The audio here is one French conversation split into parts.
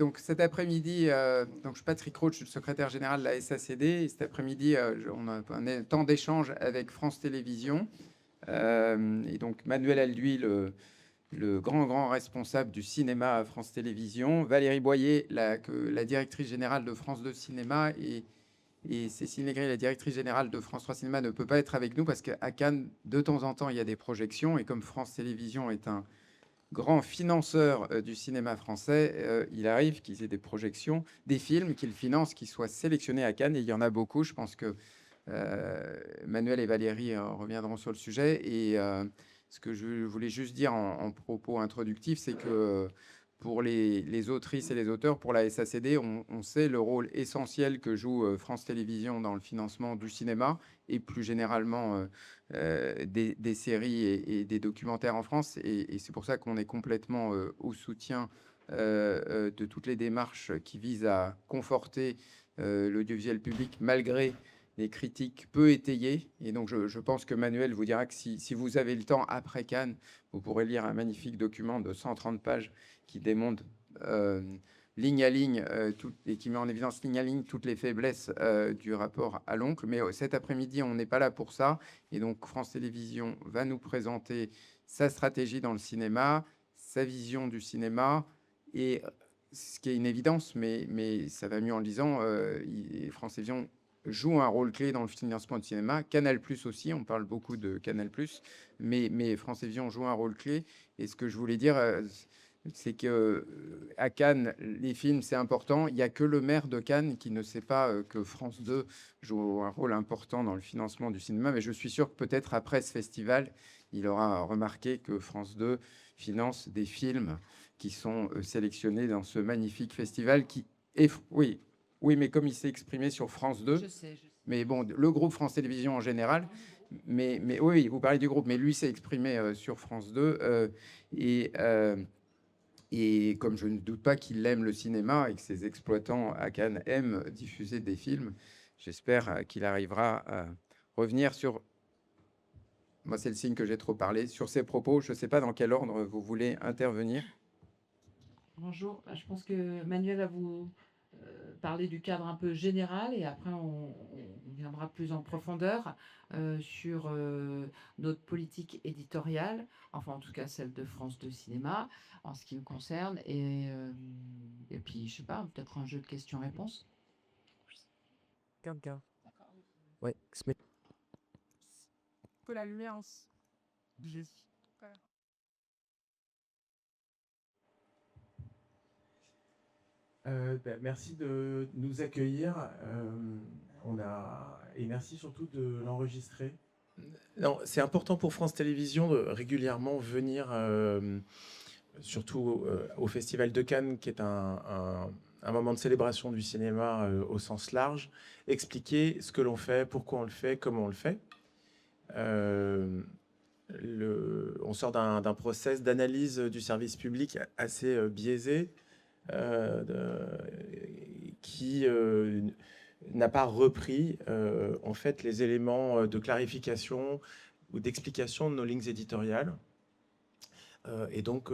donc cet après-midi, donc je suis Patrick Roth, je suis le secrétaire général de la SACD. Et cet après-midi, on a un temps d'échange avec France Télévisions. Et donc Manuel Alduy, le grand responsable du cinéma à France Télévisions, Valérie Boyer, la directrice générale de France 2 Cinéma, et Cécile Négret, la directrice générale de France 3 Cinéma, ne peut pas être avec nous parce qu'à Cannes, de temps en temps, il y a des projections. Et comme France Télévisions est un grand financeur du cinéma français, il arrive qu'ils aient des projections, des films qu'ils financent, qui soient sélectionnés à Cannes. Et il y en a beaucoup. Je pense que Manuel et Valérie reviendront sur le sujet. Et ce que je voulais juste dire en propos introductif, c'est que pour les autrices et les auteurs, pour la SACD, on sait le rôle essentiel que joue France Télévisions dans le financement du cinéma et plus généralement des séries et des documentaires en France. Et c'est pour ça qu'on est complètement au soutien de toutes les démarches qui visent à conforter l'audiovisuel public malgré les critiques peu étayées. Et donc, je pense que Manuel vous dira que si vous avez le temps après Cannes, vous pourrez lire un magnifique document de 130 pages qui démontre ligne à ligne et qui met en évidence ligne à ligne toutes les faiblesses du rapport à l'oncle. Mais cet après-midi, on n'est pas là pour ça. Et donc, France Télévisions va nous présenter sa stratégie dans le cinéma, sa vision du cinéma. Et ce qui est une évidence, mais ça va mieux en le disant, France Télévisions joue un rôle clé dans le financement du cinéma. Canal+ aussi, on parle beaucoup de Canal+, mais France Télévisions joue un rôle clé. Et ce que je voulais dire, c'est que à Cannes, les films, c'est important. Il n'y a que le maire de Cannes qui ne sait pas que France 2 joue un rôle important dans le financement du cinéma. Mais je suis sûr que peut-être après ce festival, il aura remarqué que France 2 finance des films qui sont sélectionnés dans ce magnifique festival qui est... Oui, oui, mais comme il s'est exprimé sur France 2, Je sais. mais bon, le groupe France Télévisions en général, mais oui, vous parlez du groupe, mais lui s'est exprimé sur France 2, et comme je ne doute pas qu'il aime le cinéma et que ses exploitants à Cannes aiment diffuser des films, j'espère qu'il arrivera à revenir sur... Moi, c'est le signe que j'ai trop parlé, sur ses propos. Je ne sais pas dans quel ordre vous voulez intervenir. Bonjour. Je pense que Manuel va vous parler du cadre un peu général et après on viendra plus en profondeur sur notre politique éditoriale, enfin en tout cas celle de France 2 Cinéma en ce qui me concerne et puis je sais pas, peut-être un jeu de questions-réponses. Quelqu'un. Ouais, se met- Que la lumière. Voilà. Merci de nous accueillir. Et merci surtout de l'enregistrer. Non, c'est important pour France Télévisions de régulièrement venir, surtout au Festival de Cannes, qui est un moment de célébration du cinéma au sens large, expliquer ce que l'on fait, pourquoi on le fait, comment on le fait. On sort d'un process d'analyse du service public assez biaisé, qui n'a pas repris en fait les éléments de clarification ou d'explication de nos lignes éditoriales. Et donc,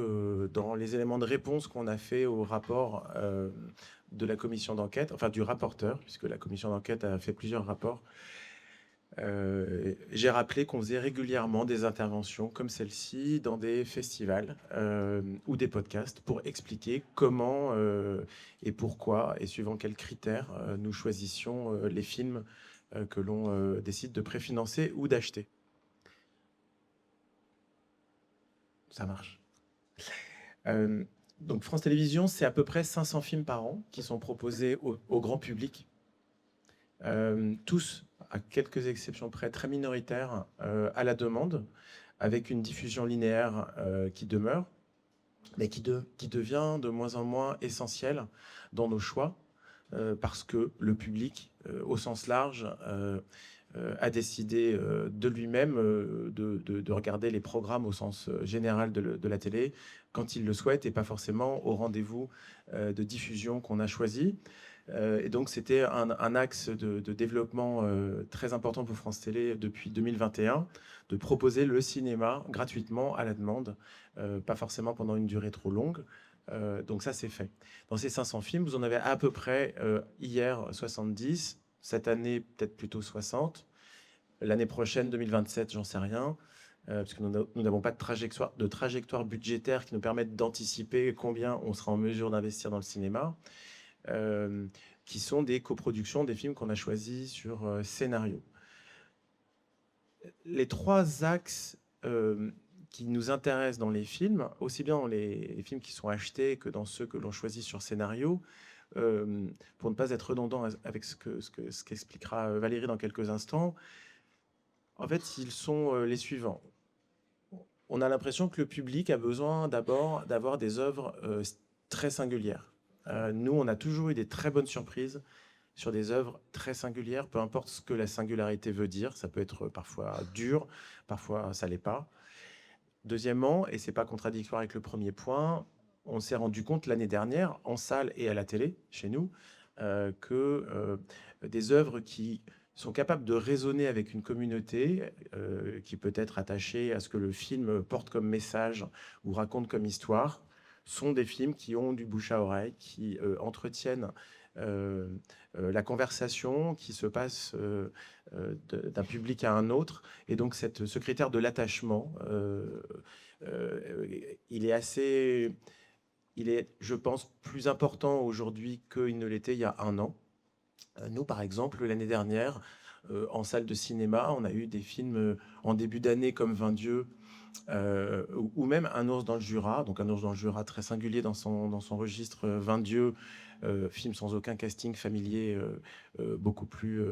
dans les éléments de réponse qu'on a fait au rapport de la commission d'enquête, enfin du rapporteur, puisque la commission d'enquête a fait plusieurs rapports, j'ai rappelé qu'on faisait régulièrement des interventions comme celle-ci dans des festivals ou des podcasts pour expliquer comment et pourquoi et suivant quels critères nous choisissions les films que l'on décide de préfinancer ou d'acheter. Ça marche. Donc France Télévisions, c'est à peu près 500 films par an qui sont proposés au grand public. Tous, à quelques exceptions près, très minoritaires à la demande, avec une diffusion linéaire qui demeure, mais qui devient de moins en moins essentielle dans nos choix, parce que le public, au sens large, a décidé de lui-même de regarder les programmes au sens général de la télé quand il le souhaite et pas forcément au rendez-vous de diffusion qu'on a choisi. Et donc c'était un axe de développement très important pour France Télé depuis 2021, de proposer le cinéma gratuitement à la demande, pas forcément pendant une durée trop longue, Donc ça, c'est fait. Dans ces 500 films, vous en avez à peu près, hier, 70, cette année, peut-être plutôt 60. L'année prochaine, 2027, j'en sais rien, parce que nous n'avons pas de trajectoire budgétaire qui nous permette d'anticiper combien on sera en mesure d'investir dans le cinéma, qui sont des coproductions, des films qu'on a choisis sur scénario. Les 3 axes qui nous intéressent dans les films, aussi bien dans les films qui sont achetés que dans ceux que l'on choisit sur scénario, pour ne pas être redondant avec ce qu'expliquera Valérie dans quelques instants, en fait, ils sont les suivants. On a l'impression que le public a besoin d'abord d'avoir des œuvres très singulières. Nous, on a toujours eu des très bonnes surprises sur des œuvres très singulières, peu importe ce que la singularité veut dire. Ça peut être parfois dur, parfois ça l'est pas. Deuxièmement, et c'est pas contradictoire avec le premier point, on s'est rendu compte l'année dernière, en salle et à la télé, chez nous, que des œuvres qui sont capables de raisonner avec une communauté qui peut être attachée à ce que le film porte comme message ou raconte comme histoire, sont des films qui ont du bouche à oreille, qui entretiennent la conversation qui se passe d'un public à un autre. Et donc, ce critère de l'attachement, il est, je pense, plus important aujourd'hui qu'il ne l'était il y a un an. Nous, par exemple, l'année dernière, en salle de cinéma, on a eu des films en début d'année comme Vingt Dieux, ou même Un ours dans le Jura, donc Un ours dans le Jura très singulier dans son registre, Vingt Dieux, film sans aucun casting familier, beaucoup plus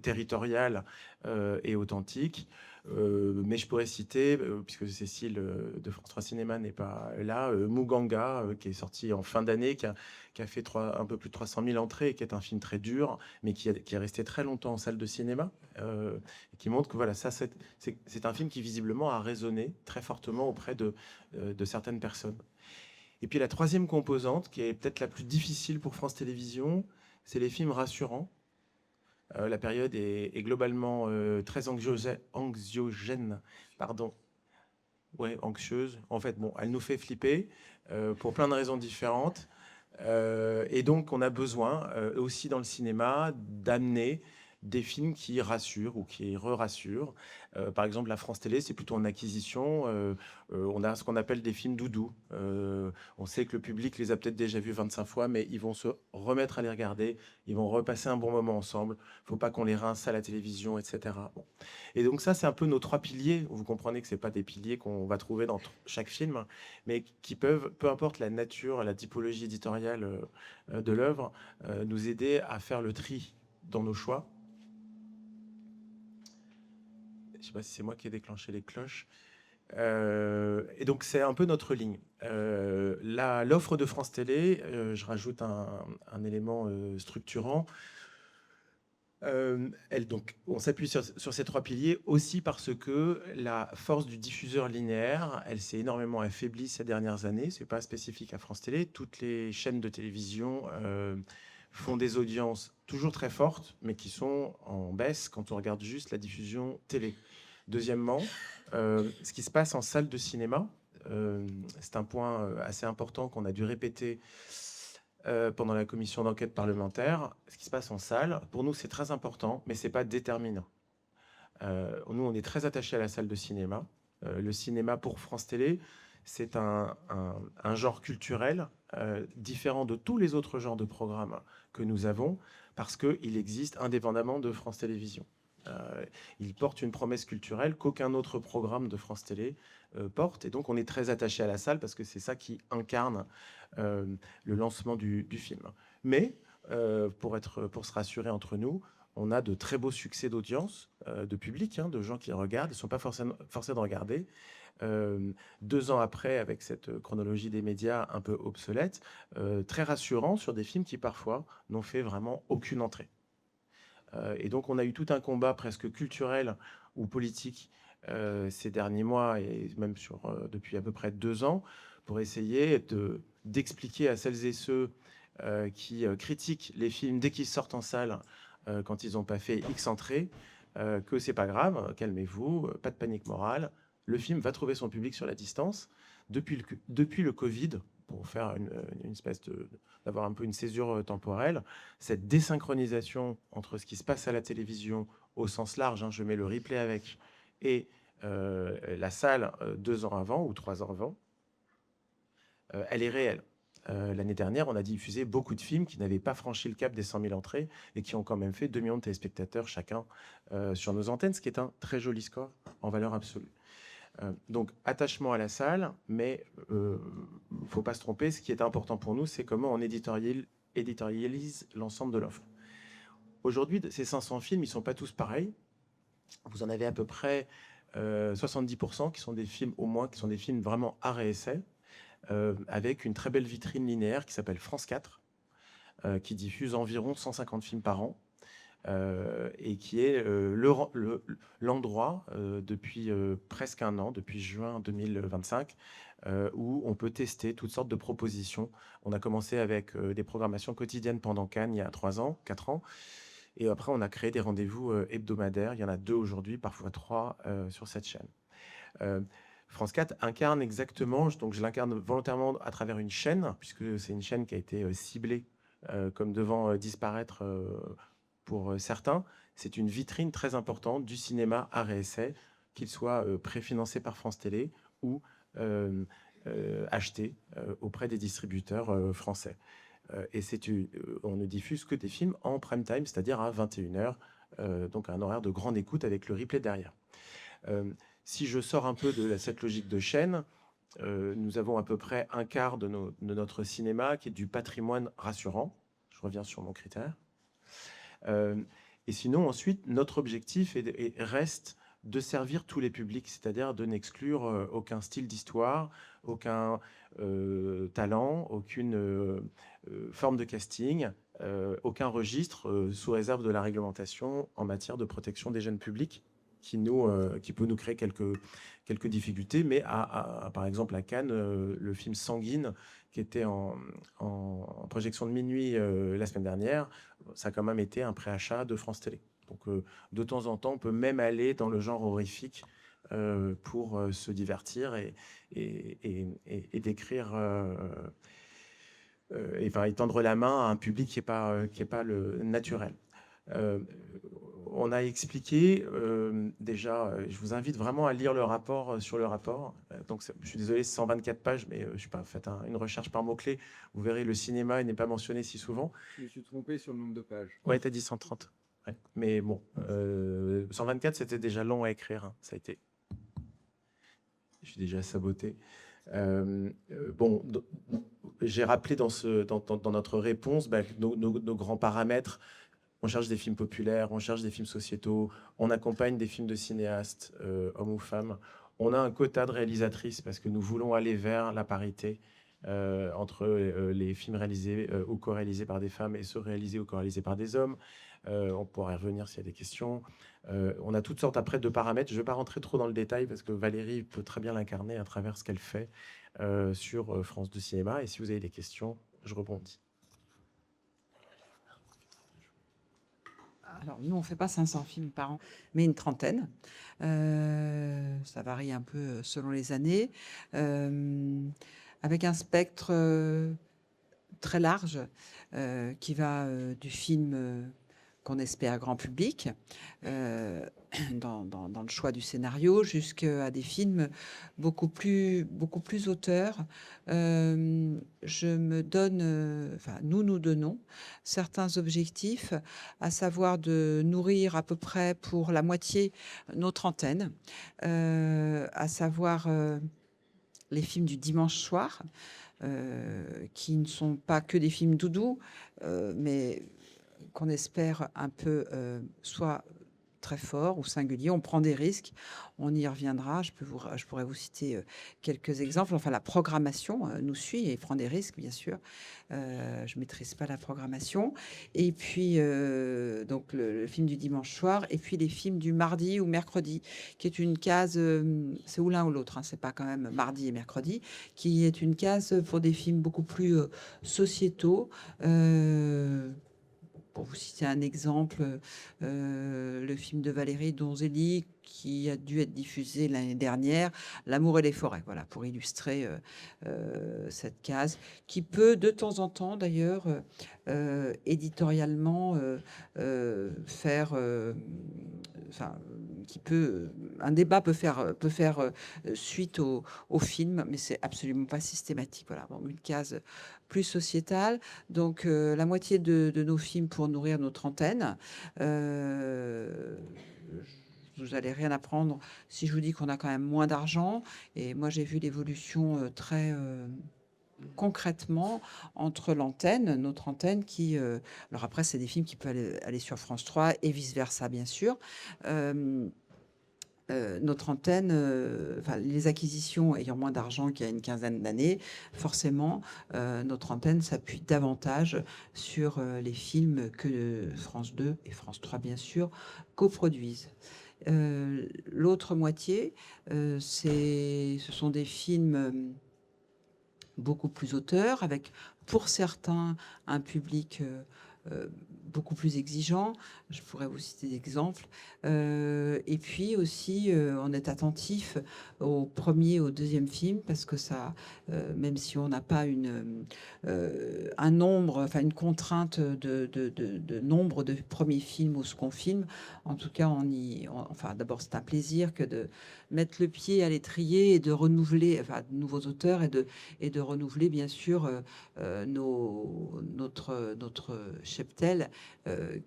territorial et authentique. Mais je pourrais citer, puisque Cécile de France 3 Cinéma n'est pas là, Muganga, qui est sorti en fin d'année, qui a fait un peu plus de 300 000 entrées, qui est un film très dur, mais qui est resté très longtemps en salle de cinéma, et qui montre que voilà, ça, c'est un film qui visiblement a résonné très fortement auprès de certaines personnes. Et puis la troisième composante, qui est peut-être la plus difficile pour France Télévisions, c'est les films rassurants. La période est globalement très anxiogène, pardon. Ouais, anxieuse. En fait, bon, elle nous fait flipper pour plein de raisons différentes. Et donc, on a besoin aussi dans le cinéma d'amener des films qui rassurent ou qui rassurent. Par exemple, la France Télé, c'est plutôt en acquisition. On a ce qu'on appelle des films doudous. On sait que le public les a peut-être déjà vus 25 fois, mais ils vont se remettre à les regarder. Ils vont repasser un bon moment ensemble. Il ne faut pas qu'on les rince à la télévision, etc. Bon. Et donc ça, c'est un peu nos 3 piliers. Vous comprenez que ce n'est pas des piliers qu'on va trouver dans chaque film, mais qui peuvent, peu importe la nature, la typologie éditoriale de l'œuvre, nous aider à faire le tri dans nos choix. Je ne sais pas si c'est moi qui ai déclenché les cloches. Et donc, c'est un peu notre ligne. L'offre de France Télé, je rajoute un élément structurant. Donc, on s'appuie sur ces 3 piliers aussi parce que la force du diffuseur linéaire, elle s'est énormément affaiblie ces dernières années. Ce n'est pas spécifique à France Télé. Toutes les chaînes de télévision font des audiences toujours très fortes, mais qui sont en baisse quand on regarde juste la diffusion télé. Deuxièmement, ce qui se passe en salle de cinéma, c'est un point assez important qu'on a dû répéter pendant la commission d'enquête parlementaire. Ce qui se passe en salle, pour nous, c'est très important, mais ce n'est pas déterminant. Nous, on est très attachés à la salle de cinéma. Le cinéma pour France Télé, c'est un genre culturel différent de tous les autres genres de programmes que nous avons, parce qu'il existe indépendamment de France Télévisions. Il porte une promesse culturelle qu'aucun autre programme de France Télé porte. Et donc, on est très attaché à la salle parce que c'est ça qui incarne le lancement du film. Mais, pour se rassurer entre nous, on a de très beaux succès d'audience, de public, de gens qui regardent. Ils ne sont pas forcés de regarder. 2 ans après, avec cette chronologie des médias un peu obsolète, très rassurant sur des films qui, parfois, n'ont fait vraiment aucune entrée. Et donc, on a eu tout un combat presque culturel ou politique ces derniers mois et même depuis à peu près 2 ans pour essayer d'expliquer à celles et ceux qui critiquent les films dès qu'ils sortent en salle quand ils n'ont pas fait X entrées que c'est pas grave, calmez-vous, pas de panique morale, le film va trouver son public sur la distance. Depuis le Covid, pour faire une espèce d'avoir un peu une césure temporelle, cette désynchronisation entre ce qui se passe à la télévision au sens large, hein, je mets le replay avec, et la salle 2 ans avant ou 3 ans avant, elle est réelle. L'année dernière, on a diffusé beaucoup de films qui n'avaient pas franchi le cap des 100 000 entrées et qui ont quand même fait 2 millions de téléspectateurs chacun sur nos antennes, ce qui est un très joli score en valeur absolue. Donc, attachement à la salle, mais il ne faut pas se tromper, ce qui est important pour nous, c'est comment on éditorialise l'ensemble de l'offre. Aujourd'hui, ces 500 films, ils ne sont pas tous pareils. Vous en avez à peu près 70% qui sont des films, au moins, qui sont des films vraiment art et essai, avec une très belle vitrine linéaire qui s'appelle France 4, qui diffuse environ 150 films par an, et qui est l'endroit depuis presque un an, depuis juin 2025, où on peut tester toutes sortes de propositions. On a commencé avec des programmations quotidiennes pendant Cannes il y a 3 ans, 4 ans, et après on a créé des rendez-vous hebdomadaires. Il y en a 2 aujourd'hui, parfois 3 sur cette chaîne. France 4 incarne exactement, donc je l'incarne volontairement à travers une chaîne, puisque c'est une chaîne qui a été ciblée comme devant disparaître pour certains. C'est une vitrine très importante du cinéma art et essai, qu'il soit préfinancé par France Télé ou acheté auprès des distributeurs français. Et on ne diffuse que des films en prime time, c'est-à-dire à 21h, donc un horaire de grande écoute avec le replay derrière. Si je sors un peu de cette logique de chaîne, nous avons à peu près un quart de notre cinéma qui est du patrimoine rassurant. Je reviens sur mon critère. Et sinon, ensuite, notre objectif reste de servir tous les publics, c'est-à-dire de n'exclure aucun style d'histoire, aucun talent, aucune forme de casting, aucun registre, sous réserve de la réglementation en matière de protection des jeunes publics, qui peut nous créer quelques difficultés. Mais par exemple, à Cannes, le film Sanguine, qui était en projection de minuit la semaine dernière, ça a quand même été un préachat de France Télé. Donc, de temps en temps, on peut même aller dans le genre horrifique pour se divertir et décrire et tendre la main à un public qui est pas le naturel. On a expliqué déjà, je vous invite vraiment à lire le rapport sur le rapport. Donc, je suis désolé, c'est 124 pages, mais je sais pas, faites une recherche par mots-clés. Vous verrez, le cinéma n'est pas mentionné si souvent. Je me suis trompé sur le nombre de pages. Ouais, t'as dit 130. Ouais. Mais bon, 124, c'était déjà long à écrire. Hein. Ça a été. Je suis déjà saboté. Bon, j'ai rappelé dans notre réponse nos grands paramètres. On cherche des films populaires, on cherche des films sociétaux, on accompagne des films de cinéastes, hommes ou femmes. On a un quota de réalisatrices parce que nous voulons aller vers la parité entre les films réalisés ou co-réalisés par des femmes et ceux réalisés ou co-réalisés par des hommes. On pourra y revenir s'il y a des questions. On a toutes sortes après de paramètres. Je ne vais pas rentrer trop dans le détail parce que Valérie peut très bien l'incarner à travers ce qu'elle fait sur France 2 Cinéma. Et si vous avez des questions, je rebondis. Alors, nous, on ne fait pas 500 films par an, mais une trentaine. Ça varie un peu selon les années, avec un spectre très large qui va du film qu'on espère grand public, dans le choix du scénario, jusqu'à des films beaucoup plus auteurs. Nous nous donnons certains objectifs, à savoir de nourrir à peu près pour la moitié notre antenne, à savoir les films du dimanche soir, qui ne sont pas que des films doudous, mais qu'on espère un peu soit très fort ou singulier. On prend des risques, on y reviendra. Je pourrais vous citer quelques exemples. Enfin, la programmation nous suit et prend des risques, bien sûr. Je maîtrise pas la programmation. Et puis, donc le film du dimanche soir, et puis les films du mardi ou mercredi, qui est une case, c'est ou l'un ou l'autre, hein, c'est pas quand même mardi et mercredi, qui est une case pour des films beaucoup plus sociétaux, pour vous citer un exemple, le film de Valérie Donzelli qui a dû être diffusé l'année dernière, L'amour et les forêts, voilà, pour illustrer cette case, qui peut de temps en temps d'ailleurs éditorialement faire, enfin, un débat peut faire suite au film, mais c'est absolument pas systématique. Voilà, bon, une case plus sociétale. Donc, la moitié de nos films pour nourrir notre antenne. Vous allez rien apprendre si je vous dis qu'on a quand même moins d'argent. Et moi, j'ai vu l'évolution très concrètement entre l'antenne, notre antenne alors après, c'est des films qui peuvent aller sur France 3 et vice-versa, bien sûr. Notre antenne, les acquisitions ayant moins d'argent qu'il y a une quinzaine d'années, forcément, notre antenne s'appuie davantage sur les films que France 2 et France 3, bien sûr, coproduisent. L'autre moitié, ce sont des films beaucoup plus auteurs, avec pour certains un public beaucoup plus exigeant. Je pourrais vous citer des exemples. Et puis aussi, on est attentif au premier, au deuxième film, parce que ça, même si on n'a pas un nombre, enfin une contrainte de nombre de premiers films ou second film, en tout cas, enfin, d'abord, c'est un plaisir que de mettre le pied à l'étrier et de renouveler, enfin, de nouveaux auteurs et de renouveler, bien sûr, notre cheptel,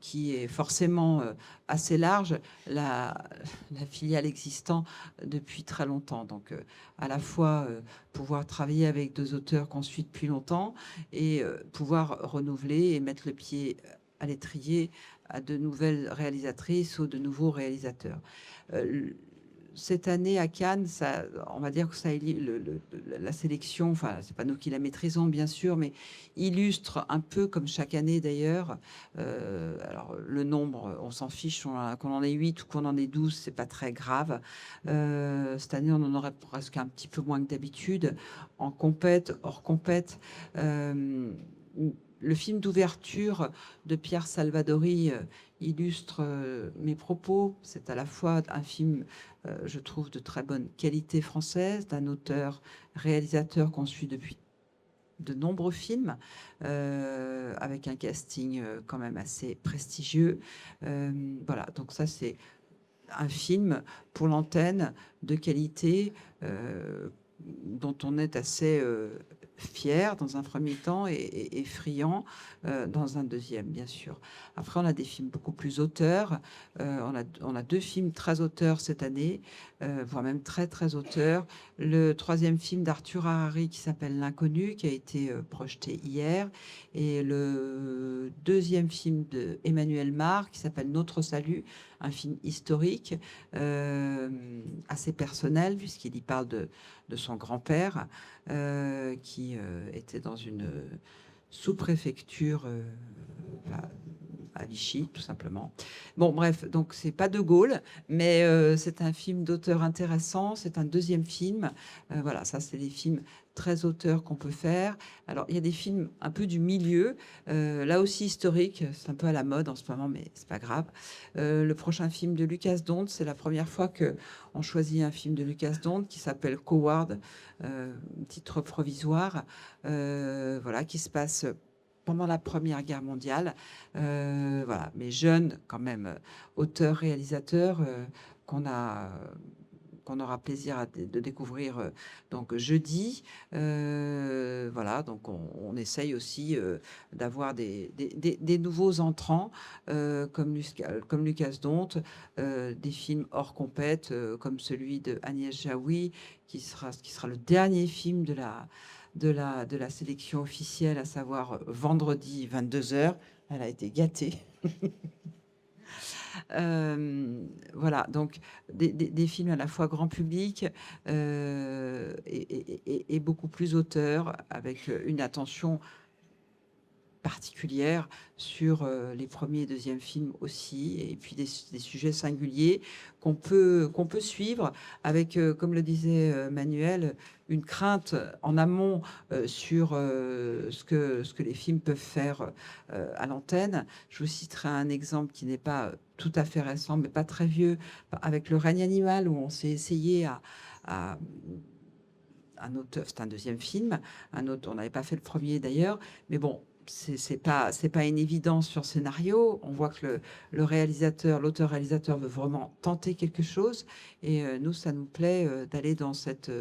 qui est forcément assez large, la filiale existant depuis très longtemps. Donc, à la fois pouvoir travailler avec deux auteurs qu'on suit depuis longtemps et pouvoir renouveler et mettre le pied à l'étrier à de nouvelles réalisatrices ou de nouveaux réalisateurs. Cette année à Cannes, on va dire que ça la sélection, enfin, c'est pas nous qui la maîtrisons bien sûr, mais illustre un peu comme chaque année d'ailleurs. Alors le nombre, on s'en fiche, qu'on en ait 8 ou qu'on en ait 12, c'est pas très grave. Cette année, on en aurait presque un petit peu moins que d'habitude. En compète, hors compète, le film d'ouverture de Pierre Salvadori illustre mes propos. C'est à la fois un film, je trouve, de très bonne qualité française, d'un auteur-réalisateur qu'on suit depuis de nombreux films, avec un casting quand même assez prestigieux. Voilà, donc ça c'est un film pour l'antenne de qualité dont on est assez fier dans un premier temps et friand dans un deuxième, bien sûr. Après, on a des films beaucoup plus auteurs. On a 2 films très auteurs cette année, voire même très, très auteurs. Le 3e film d'Arthur Harari qui s'appelle L'Inconnu, qui a été projeté hier. Et le 2e film d'Emmanuel Mar qui s'appelle Notre Salut, un film historique assez personnel, puisqu'il y parle de son grand-père qui était dans une sous-préfecture à Vichy, tout simplement. Bon, bref, donc c'est pas De Gaulle, mais c'est un film d'auteur intéressant. C'est un 2e film. Voilà, ça, c'est les films très auteurs qu'on peut faire. Alors, il y a des films un peu du milieu, là aussi historiques. C'est un peu à la mode en ce moment, mais c'est pas grave. Le prochain film de Lucas Dont, c'est la première fois que on choisit un film de Lucas Dont qui s'appelle Coward, titre provisoire, voilà, qui se passe pendant la Première Guerre mondiale. Voilà, mais jeune quand même, auteur, réalisateur, qu'on aura plaisir de découvrir donc jeudi. Voilà, donc on essaye aussi d'avoir des nouveaux entrants comme Lucas Dont, des films hors compète comme celui de Agnès Jaoui qui sera le dernier film de la sélection officielle, à savoir vendredi 22h. Elle a été gâtée. Voilà, donc des films à la fois grand public et beaucoup plus auteurs, avec une attention particulière sur les premiers et deuxièmes films aussi, et puis des sujets singuliers qu'on peut suivre avec, comme le disait Manuel, une crainte en amont sur ce que les films peuvent faire à l'antenne. Je vous citerai un exemple qui n'est pas tout à fait récent, mais pas très vieux, avec Le règne animal, où on s'est essayé à un auteur, c'est un deuxième film, un autre, on n'avait pas fait le premier d'ailleurs, mais bon, c'est pas une évidence sur scénario. On voit que le réalisateur, l'auteur-réalisateur veut vraiment tenter quelque chose, et nous, ça nous plaît d'aller dans cette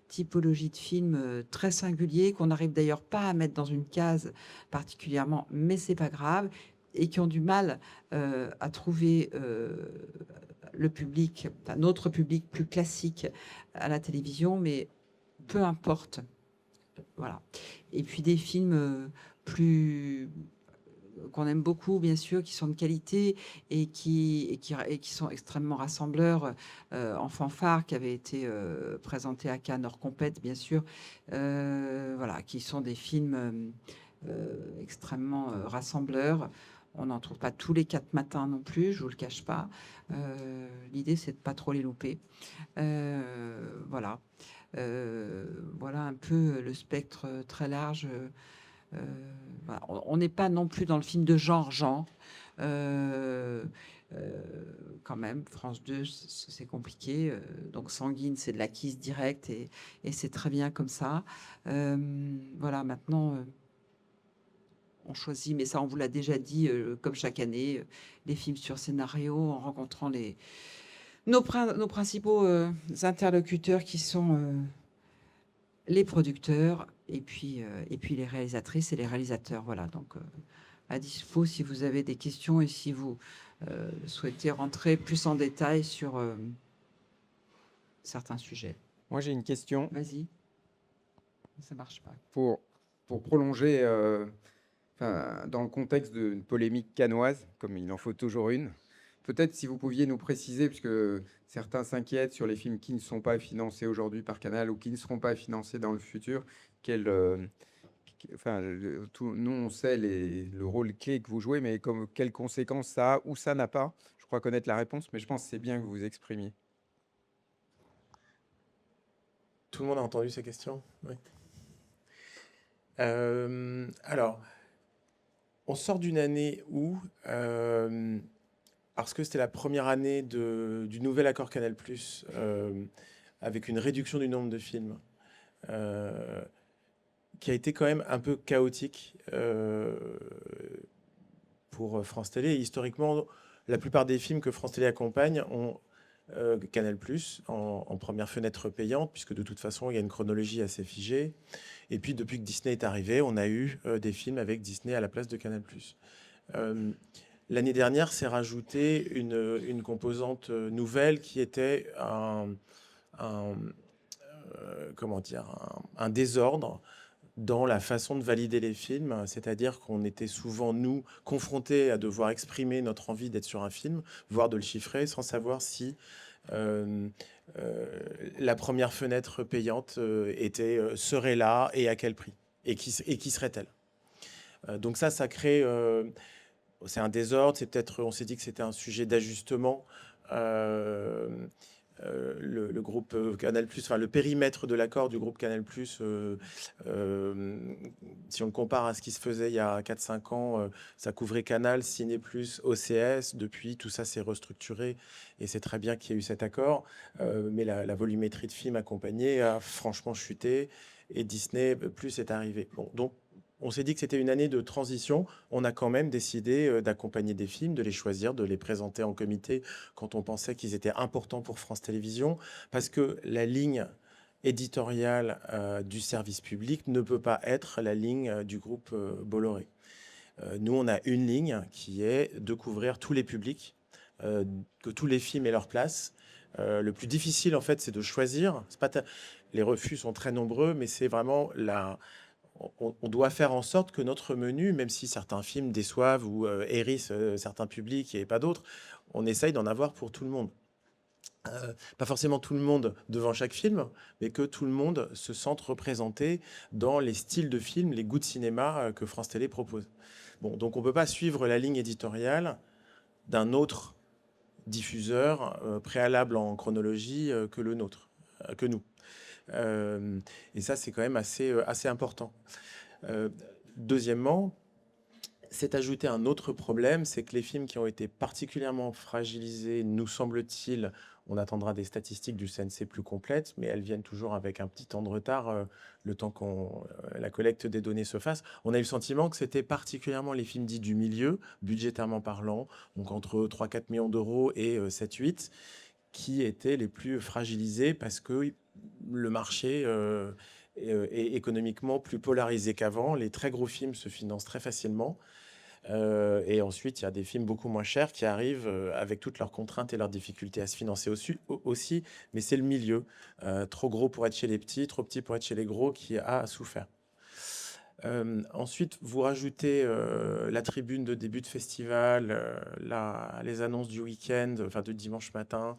typologie de film très singulier, qu'on n'arrive d'ailleurs pas à mettre dans une case particulièrement, mais c'est pas grave, et qui ont du mal à trouver le public, notre public plus classique à la télévision, mais peu importe. Voilà. Et puis des films plus qu'on aime beaucoup, bien sûr, qui sont de qualité et qui sont extrêmement rassembleurs. En Fanfare, qui avait été présenté à Cannes hors compète, bien sûr. Voilà, qui sont des films extrêmement rassembleurs. On n'en trouve pas tous les 4 matins non plus, je vous le cache pas. L'idée, c'est de pas trop les louper. Voilà. Voilà un peu le spectre très large. Voilà. On n'est pas non plus dans le film de genre. Quand même, France 2, c'est compliqué. Donc Sanguine, c'est de l'acquise directe et c'est très bien comme ça. Voilà, maintenant, on choisit, mais ça, on vous l'a déjà dit, comme chaque année, les films sur scénario, en rencontrant nos principaux interlocuteurs qui sont les producteurs et puis les réalisatrices et les réalisateurs. Voilà, donc à dispo si vous avez des questions et si vous souhaitez rentrer plus en détail sur certains sujets. Moi, j'ai une question Vas-y. Ça marche pas. pour prolonger, dans le contexte d'une polémique cannoise, comme il en faut toujours une. Peut-être si vous pouviez nous préciser, puisque certains s'inquiètent sur les films qui ne sont pas financés aujourd'hui par Canal ou qui ne seront pas financés dans le futur, nous, on sait le rôle clé que vous jouez, mais quelles conséquences ça a ou ça n'a pas. Je crois connaître la réponse, mais je pense que c'est bien que vous vous exprimiez. Tout le monde a entendu ces questions? Oui. Alors, on sort d'une année où, parce que c'était la première année du nouvel accord Canal+, avec une réduction du nombre de films, qui a été quand même un peu chaotique pour France Télé. Et historiquement, la plupart des films que France Télé accompagne ont Canal+, en première fenêtre payante, puisque de toute façon, il y a une chronologie assez figée. Et puis, depuis que Disney est arrivé, on a eu des films avec Disney à la place de Canal+. L'année dernière, s'est rajouté une composante nouvelle qui était un désordre dans la façon de valider les films, c'est-à-dire qu'on était souvent, nous, confrontés à devoir exprimer notre envie d'être sur un film, voire de le chiffrer, sans savoir si la première fenêtre payante serait là et à quel prix, et qui serait-elle. Donc ça crée... c'est un désordre, on s'est dit que c'était un sujet d'ajustement. Le groupe Canal+, enfin le périmètre de l'accord du groupe Canal+, si on le compare à ce qui se faisait il y a 4-5 ans, ça couvrait Canal, Ciné+, OCS. Depuis, tout ça s'est restructuré et c'est très bien qu'il y ait eu cet accord. Mais la volumétrie de films accompagnés a franchement chuté et Disney+ est arrivé. Bon, donc, on s'est dit que c'était une année de transition. On a quand même décidé d'accompagner des films, de les choisir, de les présenter en comité quand on pensait qu'ils étaient importants pour France Télévisions, parce que la ligne éditoriale du service public ne peut pas être la ligne du groupe Bolloré. Nous, on a une ligne qui est de couvrir tous les publics, que tous les films aient leur place. Le plus difficile, en fait, c'est de choisir. Les refus sont très nombreux, mais c'est vraiment on doit faire en sorte que notre menu, même si certains films déçoivent ou hérissent certains publics et pas d'autres, on essaye d'en avoir pour tout le monde. pas forcément tout le monde devant chaque film, mais que tout le monde se sente représenté dans les styles de films, les goûts de cinéma que France Télé propose. Bon, donc on ne peut pas suivre la ligne éditoriale d'un autre diffuseur préalable en chronologie que le nôtre, que nous. Et ça, c'est quand même assez important. Deuxièmement, c'est ajouter un autre problème, c'est que les films qui ont été particulièrement fragilisés, nous semble-t-il, on attendra des statistiques du CNC plus complètes, mais elles viennent toujours avec un petit temps de retard, le temps la collecte des données se fasse. On a eu le sentiment que c'était particulièrement les films dits du milieu, budgétairement parlant, donc entre 3-4 millions d'euros et 7-8, qui étaient les plus fragilisés parce que le marché est économiquement plus polarisé qu'avant. Les très gros films se financent très facilement. Et ensuite, il y a des films beaucoup moins chers qui arrivent avec toutes leurs contraintes et leurs difficultés à se financer aussi. Mais c'est le milieu. Trop gros pour être chez les petits, trop petit pour être chez les gros qui a souffert. Ensuite, vous rajoutez la tribune de début de festival, les annonces du week-end, enfin de dimanche matin.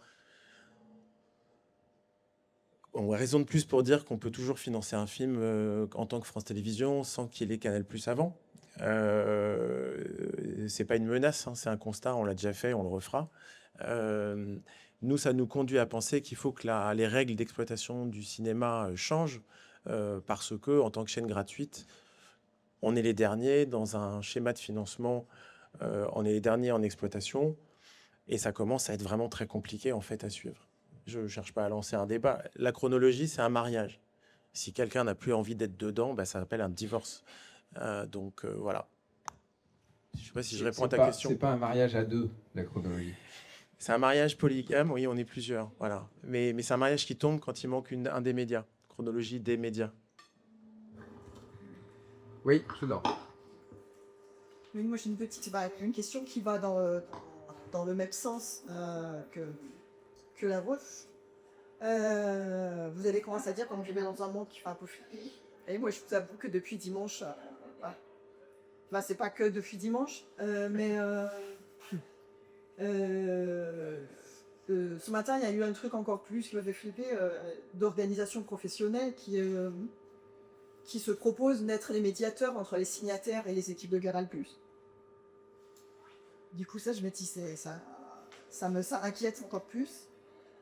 On a raison de plus pour dire qu'on peut toujours financer un film en tant que France Télévisions sans qu'il y ait Canal+ avant. C'est pas une menace, hein, c'est un constat, on l'a déjà fait, on le refera. Nous, ça nous conduit à penser qu'il faut que les règles d'exploitation du cinéma changent parce que, en tant que chaîne gratuite, on est les derniers dans un schéma de financement, on est les derniers en exploitation et ça commence à être vraiment très compliqué en fait à suivre. Je ne cherche pas à lancer un débat. La chronologie, c'est un mariage. Si quelqu'un n'a plus envie d'être dedans, bah, ça s'appelle un divorce. Donc voilà. Je ne sais pas si je réponds à ta question. C'est pas un mariage à deux, la chronologie. C'est un mariage polygame, oui, on est plusieurs. Voilà. Mais c'est un mariage qui tombe quand il manque un des médias. Chronologie des médias. Oui, Soudan. Oui, moi j'ai une question qui va dans le même sens que la vôtre. Vous avez commencé à dire qu'on vivait dans un monde qui fait un peu flipper. Et moi je vous avoue que depuis dimanche, enfin c'est pas que depuis dimanche, mais ce matin il y a eu un truc encore plus qui m'avait flippé, d'organisations professionnelles qui se proposent d'être les médiateurs entre les signataires et les équipes de Canal+. Du coup, ça, je me dis, ça inquiète encore plus.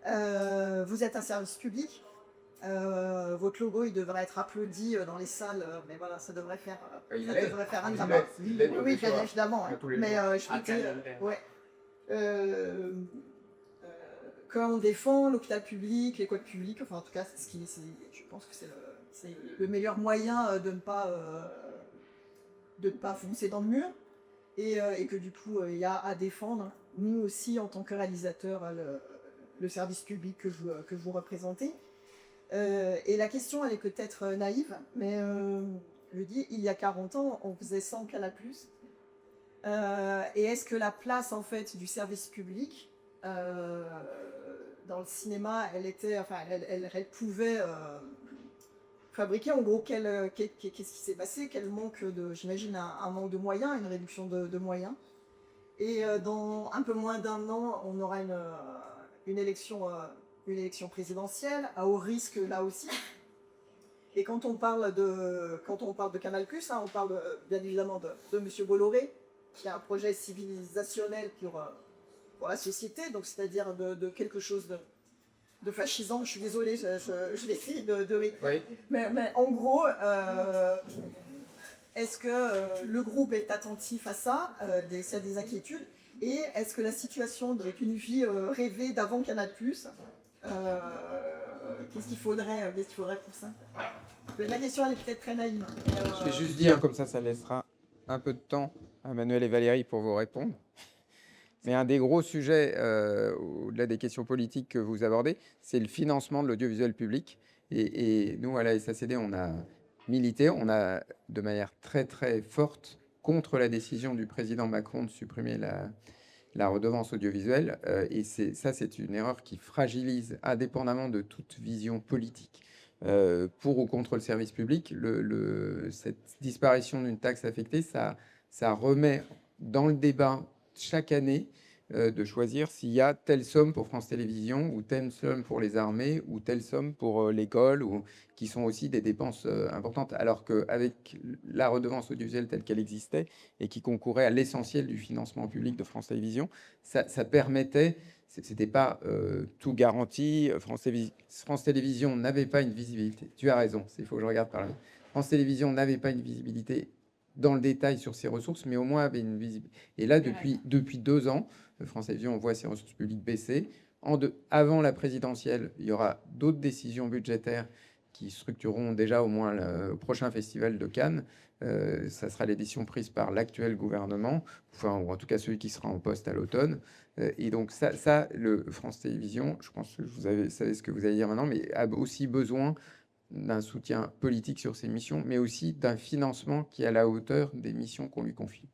Vous êtes un service public. Votre logo, il devrait être applaudi dans les salles, mais voilà, ça devrait faire un drama. Oui, bien évidemment. Hein. Mais je peux dire, ouais. Quand on défend l'hôpital public, l'école publique, enfin en tout cas, je pense que c'est le meilleur moyen de ne pas foncer dans le mur et que du coup il y a à défendre, nous aussi en tant que réalisateurs, le service public que vous représentez. Et la question elle est peut-être naïve, mais je dis il y a 40 ans on faisait 100 Canal+. Et est-ce que la place en fait du service public dans le cinéma, elle pouvait fabriquer en gros qu'est-ce qui s'est passé, quel manque j'imagine un manque de moyens, une réduction de moyens. Et dans un peu moins d'un an, on aura une élection présidentielle à haut risque là aussi. Et quand on parle de Canal+, hein, on parle bien évidemment de Monsieur Bolloré, qui a un projet civilisationnel pour la société, donc c'est-à-dire de quelque chose de fascisant. Je suis désolée, je l'ai fait de rire. Oui. Mais en gros, est-ce que le groupe est attentif à ça, s'il y a des inquiétudes, et est-ce que la situation d'une vie rêvée d'avant Canal+, qu'est-ce qu'il faudrait pour ça? La question elle est peut-être très naïve. Je vais juste dire, comme ça laissera un peu de temps à Manuel et Valérie pour vous répondre. Mais un des gros sujets, au-delà des questions politiques que vous abordez, c'est le financement de l'audiovisuel public. Et nous, à la SACD, on a milité, on a de manière très très forte contre la décision du président Macron de supprimer la redevance audiovisuelle. Et c'est une erreur qui fragilise, indépendamment de toute vision politique, pour ou contre le service public. Cette disparition d'une taxe affectée, ça remet dans le débat chaque année de choisir s'il y a telle somme pour France Télévisions ou telle somme pour les armées ou telle somme pour l'école, ou qui sont aussi des dépenses importantes. Alors qu'avec la redevance audiovisuelle telle qu'elle existait et qui concourait à l'essentiel du financement public de France Télévisions, ça permettait, c'était pas tout garanti. France Télévisions n'avait pas une visibilité. Tu as raison, il faut que je regarde par là. France Télévisions n'avait pas une visibilité dans le détail sur ses ressources, mais au moins avait une visibilité. Et là, depuis 2 ans, France Télévisions voit ses ressources publiques baisser. Avant la présidentielle, il y aura d'autres décisions budgétaires qui structureront déjà au moins le prochain festival de Cannes. Ça sera les décisions prises par l'actuel gouvernement, enfin, ou en tout cas celui qui sera en poste à l'automne. Et donc le France Télévisions, je pense que vous savez ce que vous allez dire maintenant, mais a aussi besoin d'un soutien politique sur ses missions, mais aussi d'un financement qui est à la hauteur des missions qu'on lui confie.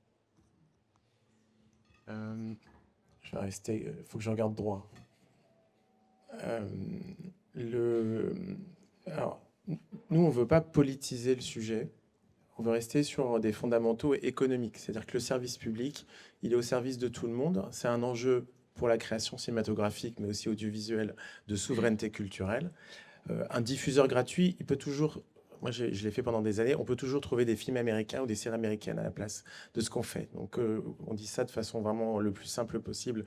Je vais rester. Il faut que je regarde droit. Alors, nous, on ne veut pas politiser le sujet. On veut rester sur des fondamentaux économiques. C'est-à-dire que le service public, il est au service de tout le monde. C'est un enjeu pour la création cinématographique, mais aussi audiovisuelle, de souveraineté culturelle. Un diffuseur gratuit, il peut toujours... Moi, je l'ai fait pendant des années. On peut toujours trouver des films américains ou des séries américaines à la place de ce qu'on fait. Donc, on dit ça de façon vraiment le plus simple possible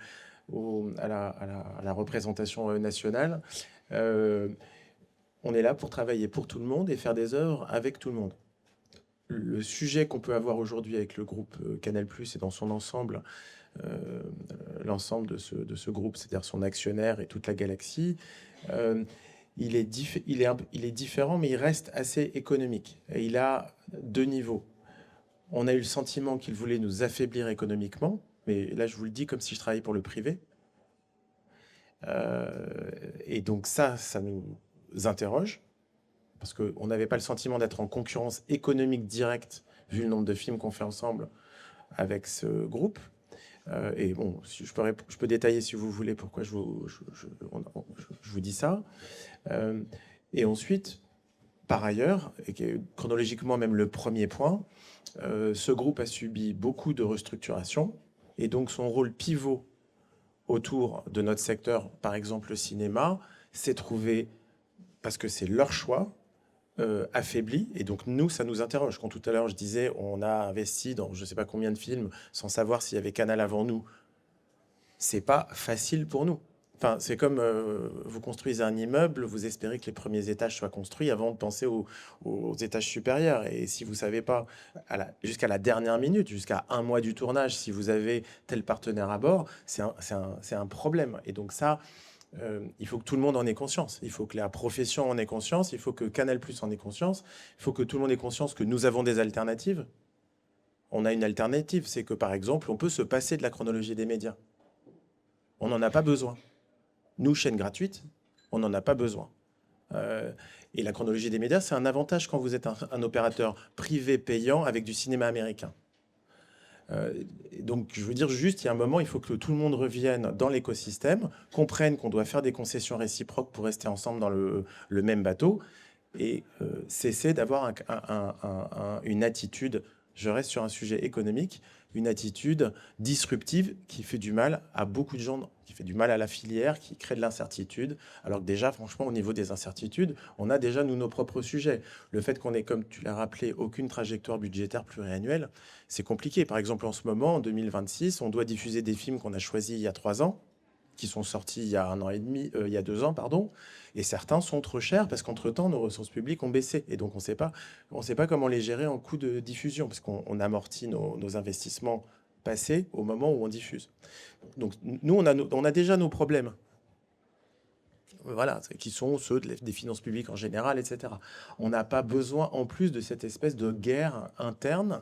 à la représentation nationale. On est là pour travailler pour tout le monde et faire des œuvres avec tout le monde. Le sujet qu'on peut avoir aujourd'hui avec le groupe Canal+, et dans son ensemble, l'ensemble de ce groupe, c'est-à-dire son actionnaire et toute la galaxie, il est différent, mais il reste assez économique. Et il a 2 niveaux. On a eu le sentiment qu'il voulait nous affaiblir économiquement, mais là, je vous le dis comme si je travaillais pour le privé. Et donc ça nous interroge, parce qu'on n'avait pas le sentiment d'être en concurrence économique directe, vu le nombre de films qu'on fait ensemble avec ce groupe. Et bon, si je peux détailler si vous voulez pourquoi je vous dis ça. Et ensuite, par ailleurs, et qui est chronologiquement même le premier point, ce groupe a subi beaucoup de restructuration, et donc son rôle pivot autour de notre secteur, par exemple le cinéma, s'est trouvé, parce que c'est leur choix, affaibli. Et donc nous, ça nous interroge. Quand tout à l'heure je disais on a investi dans je ne sais pas combien de films sans savoir s'il y avait Canal avant nous, c'est pas facile pour nous. Enfin, c'est comme vous construisez un immeuble, vous espérez que les premiers étages soient construits avant de penser aux étages supérieurs. Et si vous savez pas, jusqu'à la dernière minute, jusqu'à 1 mois du tournage, si vous avez tel partenaire à bord, c'est un problème. Et donc ça, il faut que tout le monde en ait conscience. Il faut que la profession en ait conscience. Il faut que Canal+ en ait conscience. Il faut que tout le monde ait conscience que nous avons des alternatives. On a une alternative, c'est que par exemple, on peut se passer de la chronologie des médias. On n'en a pas besoin. Nous, chaîne gratuite, on n'en a pas besoin. Et la chronologie des médias, c'est un avantage quand vous êtes un opérateur privé payant avec du cinéma américain. Donc, je veux dire juste, il y a un moment, il faut que tout le monde revienne dans l'écosystème, comprenne qu'on doit faire des concessions réciproques pour rester ensemble dans le même bateau et cesser d'avoir une attitude, je reste sur un sujet économique, une attitude disruptive qui fait du mal à beaucoup de gens, qui fait du mal à la filière, qui crée de l'incertitude. Alors que déjà, franchement, au niveau des incertitudes, on a déjà, nous, nos propres sujets. Le fait qu'on ait, comme tu l'as rappelé, aucune trajectoire budgétaire pluriannuelle, c'est compliqué. Par exemple, en ce moment, en 2026, on doit diffuser des films qu'on a choisis il y a 3 ans, qui sont sortis il y a 1 an et demi, il y a 2 ans, pardon, et certains sont trop chers parce qu'entre-temps, nos ressources publiques ont baissé. Et donc, on ne sait pas comment les gérer en coût de diffusion, parce qu'on amortit nos investissements passés au moment où on diffuse. Donc, nous, on a déjà nos problèmes. Voilà, qui sont ceux des finances publiques en général, etc. On n'a pas besoin, en plus de cette espèce de guerre interne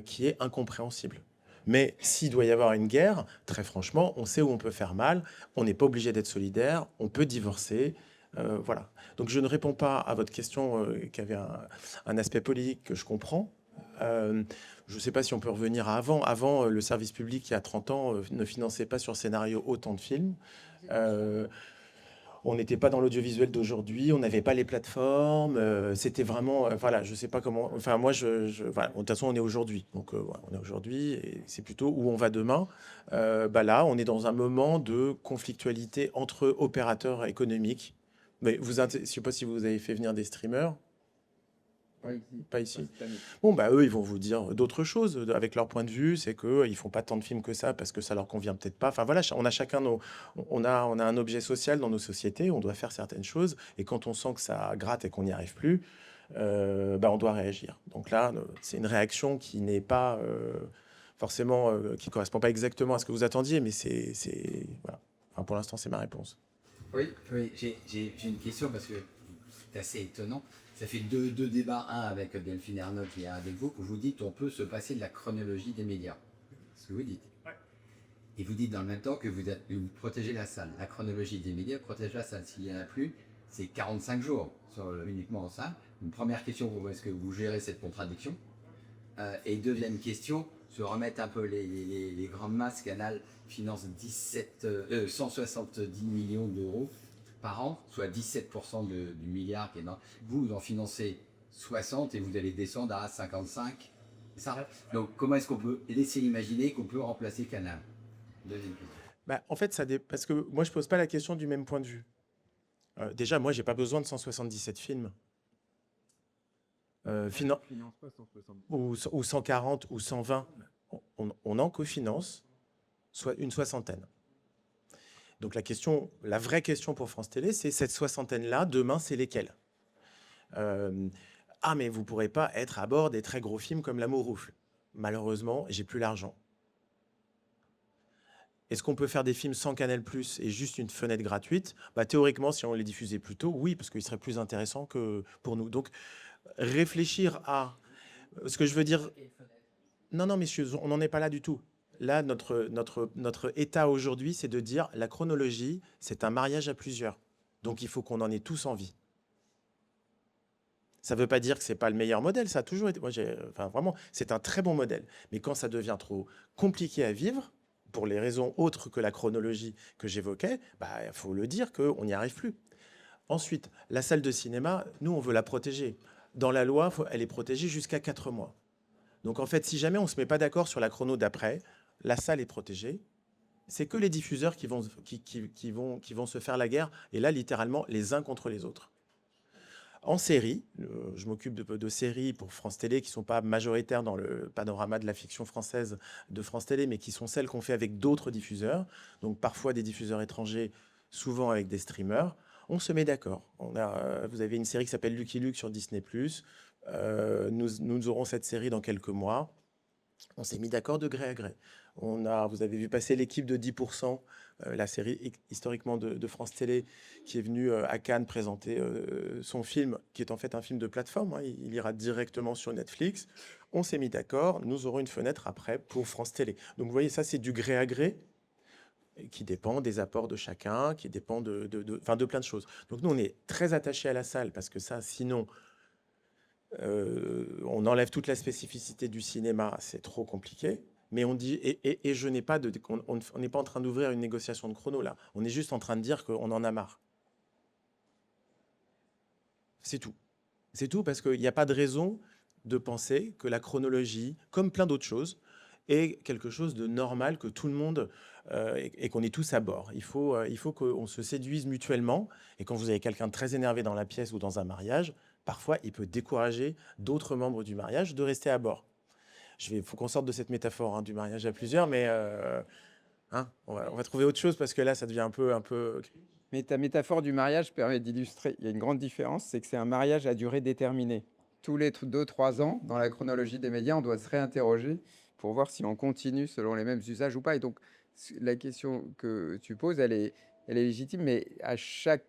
qui est incompréhensible. Mais s'il doit y avoir une guerre, très franchement, on sait où on peut faire mal, on n'est pas obligé d'être solidaire, on peut divorcer, voilà. Donc je ne réponds pas à votre question qui avait un aspect politique que je comprends. Je ne sais pas si on peut revenir à avant. Avant, le service public, il y a 30 ans, ne finançait pas sur scénario autant de films. On n'était pas dans l'audiovisuel d'aujourd'hui, on n'avait pas les plateformes, c'était vraiment, voilà, je sais pas comment, enfin moi, voilà, de toute façon, on est aujourd'hui, donc voilà, on est aujourd'hui, et c'est plutôt où on va demain. Bah là, on est dans un moment de conflictualité entre opérateurs économiques. Mais je sais pas si vous avez fait venir des streamers, pas ici. Bon, bah eux, ils vont vous dire d'autres choses avec leur point de vue. C'est que ils font pas tant de films que ça parce que ça leur convient peut-être pas. Enfin voilà, on a chacun on a un objet social dans nos sociétés. On doit faire certaines choses. Et quand on sent que ça gratte et qu'on n'y arrive plus, bah on doit réagir. Donc là, c'est une réaction qui n'est pas forcément, qui correspond pas exactement à ce que vous attendiez, mais voilà. Enfin, pour l'instant, c'est ma réponse. Oui, j'ai une question parce que c'est assez étonnant. Ça fait deux débats, un avec Delphine Ernotte et un avec vous, où vous dites qu'on peut se passer de la chronologie des médias. C'est ce que vous dites. Ouais. Et vous dites dans le même temps que vous protégez la salle. La chronologie des médias protège la salle. S'il n'y en a plus, c'est 45 jours uniquement en salle. Une première question, est-ce que vous gérez cette contradiction? Et deuxième question, se remettre un peu les grandes masses. Canal finance 170 millions d'euros par an, soit 17% du milliard qui est dans. Vous en financez 60 et vous allez descendre à 55. Ça. Donc comment est-ce qu'on peut laisser imaginer qu'on peut remplacer Canal? Bah, en fait, parce que moi, je pose pas la question du même point de vue. Déjà, moi, j'ai pas besoin de 177 films. Ou 140 ou 120. On en cofinance soit une soixantaine. Donc la vraie question pour France Télé, c'est cette soixantaine-là, demain, c'est lesquels? Ah, mais vous pourrez pas être à bord des très gros films comme L'Amour Roufle. Malheureusement, j'ai plus l'argent. Est-ce qu'on peut faire des films sans Canal+ et juste une fenêtre gratuite? Bah, théoriquement, si on les diffusait plus tôt, oui, parce qu'ils seraient plus intéressants que pour nous. Donc, réfléchir à... Ce que je veux dire... Non, messieurs, on n'en est pas là du tout. Là, notre état aujourd'hui, c'est de dire la chronologie, c'est un mariage à plusieurs. Donc, il faut qu'on en ait tous envie. Ça ne veut pas dire que ce n'est pas le meilleur modèle, ça a toujours été... Enfin, vraiment, c'est un très bon modèle. Mais quand ça devient trop compliqué à vivre, pour les raisons autres que la chronologie que j'évoquais, bah, il faut le dire qu'on n'y arrive plus. Ensuite, la salle de cinéma, nous, on veut la protéger. Dans la loi, elle est protégée jusqu'à 4 mois. Donc, en fait, si jamais on ne se met pas d'accord sur la chrono d'après, la salle est protégée. C'est que les diffuseurs qui vont se faire la guerre, et là, littéralement, les uns contre les autres. En série, je m'occupe de séries pour France Télé qui ne sont pas majoritaires dans le panorama de la fiction française de France Télé, mais qui sont celles qu'on fait avec d'autres diffuseurs, donc parfois des diffuseurs étrangers, souvent avec des streamers. On se met d'accord. Vous avez une série qui s'appelle Lucky Luke sur Disney+. Nous aurons cette série dans quelques mois. On s'est mis d'accord de gré à gré. Vous avez vu passer l'équipe de 10%, la série historiquement de France Télé, qui est venue à Cannes présenter son film, qui est en fait un film de plateforme. Hein, il ira directement sur Netflix. On s'est mis d'accord. Nous aurons une fenêtre après pour France Télé. Donc vous voyez, ça c'est du gré à gré, qui dépend des apports de chacun, qui dépend de plein de choses. Donc nous, on est très attachés à la salle, parce que ça, sinon... on enlève toute la spécificité du cinéma, c'est trop compliqué. Mais on dit, et je n'ai pas on n'est pas en train d'ouvrir une négociation de chrono là. On est juste en train de dire qu'on en a marre. C'est tout. C'est tout, parce qu'il n'y a pas de raison de penser que la chronologie, comme plein d'autres choses, est quelque chose de normal, que tout le monde et qu'on est tous à bord. Il faut qu'on se séduise mutuellement. Et quand vous avez quelqu'un de très énervé dans la pièce ou dans un mariage, parfois, il peut décourager d'autres membres du mariage de rester à bord. Il faut qu'on sorte de cette métaphore du mariage à plusieurs, mais on va trouver autre chose, parce que là, ça devient un peu... Mais ta métaphore du mariage permet d'illustrer. Il y a une grande différence, c'est que c'est un mariage à durée déterminée. Tous les 2-3 ans, dans la chronologie des médias, on doit se réinterroger pour voir si on continue selon les mêmes usages ou pas. Et donc, la question que tu poses, elle est légitime, mais à chaque...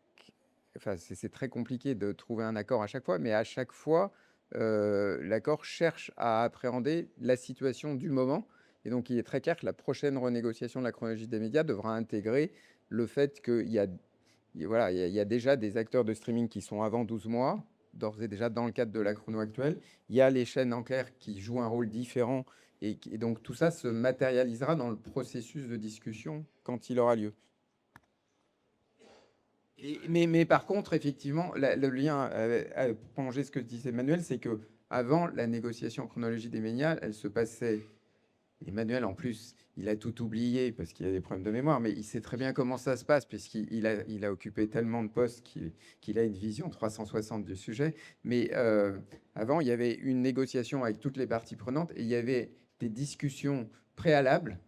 Enfin, c'est très compliqué de trouver un accord à chaque fois, mais à chaque fois, l'accord cherche à appréhender la situation du moment. Et donc, il est très clair que la prochaine renégociation de la chronologie des médias devra intégrer le fait qu'il y a déjà des acteurs de streaming qui sont avant 12 mois, d'ores et déjà dans le cadre de la chrono actuelle. Il y a les chaînes en clair qui jouent un rôle différent. Et donc, tout ça se matérialisera dans le processus de discussion quand il aura lieu. Mais par contre, effectivement, le lien, à prolonger ce que disait Emmanuel, c'est que avant la négociation chronologie des médias, elle se passait. Emmanuel, en plus, il a tout oublié parce qu'il a des problèmes de mémoire, mais il sait très bien comment ça se passe, puisqu'il a occupé tellement de postes qu'il a une vision 360 du sujet. Mais avant, il y avait une négociation avec toutes les parties prenantes et il y avait des discussions préalables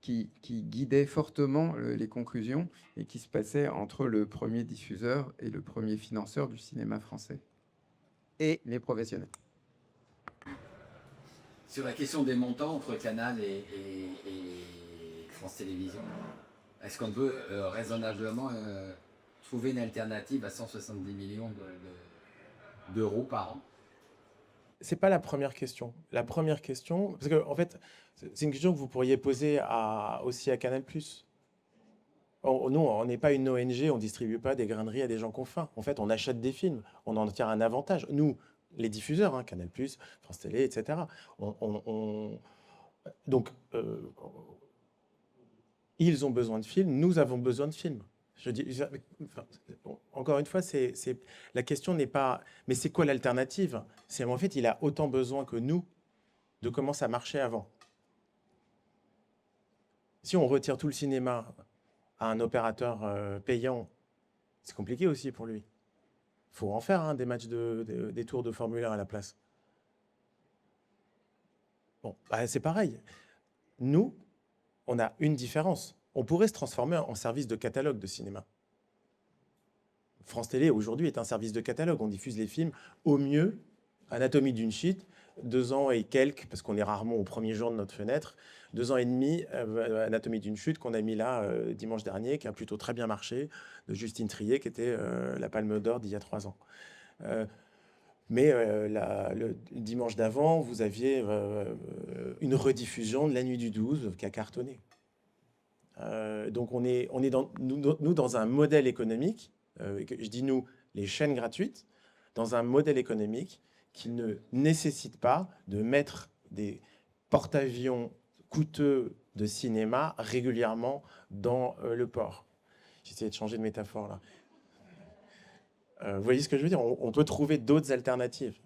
qui guidaient fortement les conclusions et qui se passaient entre le premier diffuseur et le premier financeur du cinéma français et les professionnels. Sur la question des montants entre Canal et France Télévisions, est-ce qu'on peut raisonnablement trouver une alternative à 170 millions d'euros par an? C'est pas la première question. La première question, parce que en fait, c'est une question que vous pourriez poser aussi à Canal+. Nous, on n'est pas une ONG, on distribue pas des graineries à des gens qui ont faim. En fait, on achète des films, on en tire un avantage. Nous, les diffuseurs, hein, Canal+, France Télé, etc. Donc, ils ont besoin de films, nous avons besoin de films. Je dis, encore une fois, la question n'est pas, mais c'est quoi l'alternative? C'est en fait, il a autant besoin que nous de comment ça marchait avant. Si on retire tout le cinéma à un opérateur payant, c'est compliqué aussi pour lui. Il faut en faire hein, des matchs, des tours de Formule 1 à la place. Bon, bah, c'est pareil. Nous, on a une différence. On pourrait se transformer en service de catalogue de cinéma. France Télé, aujourd'hui, est un service de catalogue. On diffuse les films au mieux, Anatomie d'une chute, 2 ans et quelques, parce qu'on est rarement au premier jour de notre fenêtre, 2 ans et demi, Anatomie d'une chute, qu'on a mis là dimanche dernier, qui a plutôt très bien marché, de Justine Triet, qui était la Palme d'Or d'il y a 3 ans. Mais le dimanche d'avant, vous aviez une rediffusion de La Nuit du 12 qui a cartonné. Donc on est nous dans un modèle économique, je dis nous, les chaînes gratuites, dans un modèle économique qui ne nécessite pas de mettre des porte-avions coûteux de cinéma régulièrement dans le port. J'essaie de changer de métaphore là. Vous voyez ce que je veux dire? On peut trouver d'autres alternatives.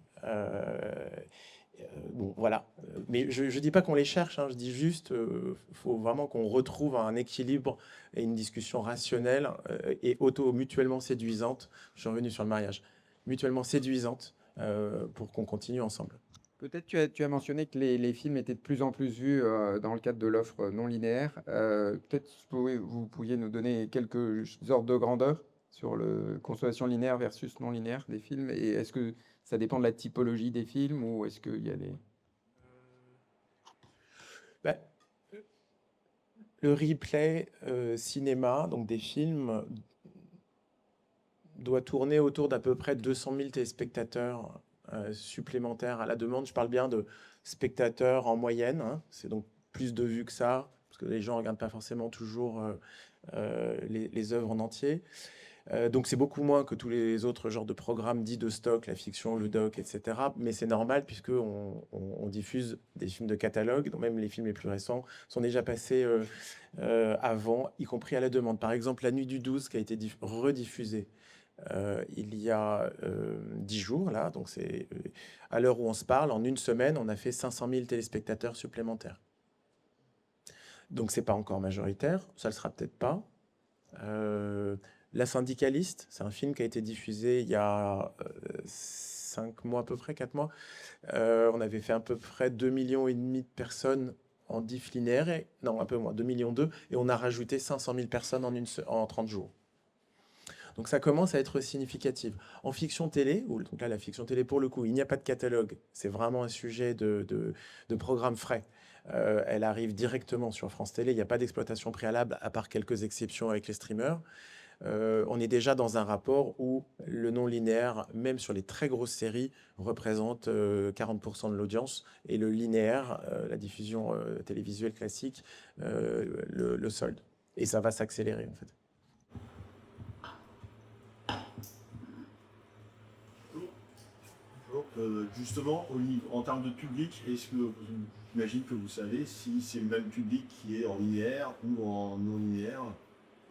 Bon, voilà. Mais je ne dis pas qu'on les cherche, hein. Je dis juste faut vraiment qu'on retrouve un équilibre et une discussion rationnelle et mutuellement séduisante. Je suis revenu sur le mariage. Mutuellement séduisante pour qu'on continue ensemble. Peut-être tu as mentionné que les films étaient de plus en plus vus dans le cadre de l'offre non linéaire. Peut-être vous pourriez nous donner quelques ordres de grandeur sur la consommation linéaire versus non linéaire des films. Et est-ce que ça dépend de la typologie des films ou est-ce qu'il y a des... Ben, le replay cinéma, donc des films, doit tourner autour d'à peu près 200 000 téléspectateurs supplémentaires à la demande. Je parle bien de spectateurs en moyenne, hein. C'est donc plus de vues que ça, parce que les gens ne regardent pas forcément toujours les œuvres en entier. Donc c'est beaucoup moins que tous les autres genres de programmes dits de stock, la fiction, le doc, etc. Mais c'est normal puisqu'on diffuse des films de catalogue, donc même les films les plus récents sont déjà passés avant, y compris à la demande. Par exemple, La Nuit du 12 qui a été rediffusée il y a 10 jours, là, donc c'est à l'heure où on se parle, en une semaine, on a fait 500 000 téléspectateurs supplémentaires. Donc c'est pas encore majoritaire, ça le sera peut-être pas. La Syndicaliste, c'est un film qui a été diffusé il y a 5 mois à peu près, 4 mois. On avait fait à peu près 2,5 millions de personnes en diff linéaire, non un peu moins, 2,2 millions, et on a rajouté 500 000 personnes en 30 jours. Donc ça commence à être significatif. En fiction télé, donc là la fiction télé pour le coup, il n'y a pas de catalogue, c'est vraiment un sujet de programme frais. Elle arrive directement sur France Télé, il n'y a pas d'exploitation préalable à part quelques exceptions avec les streamers. On est déjà dans un rapport où le non-linéaire, même sur les très grosses séries, représente 40% de l'audience et le linéaire, la diffusion télévisuelle classique, le solde. Et ça va s'accélérer en fait. Justement, en termes de public, est-ce que j'imagine que vous savez si c'est le même public qui est en linéaire ou en non linéaire?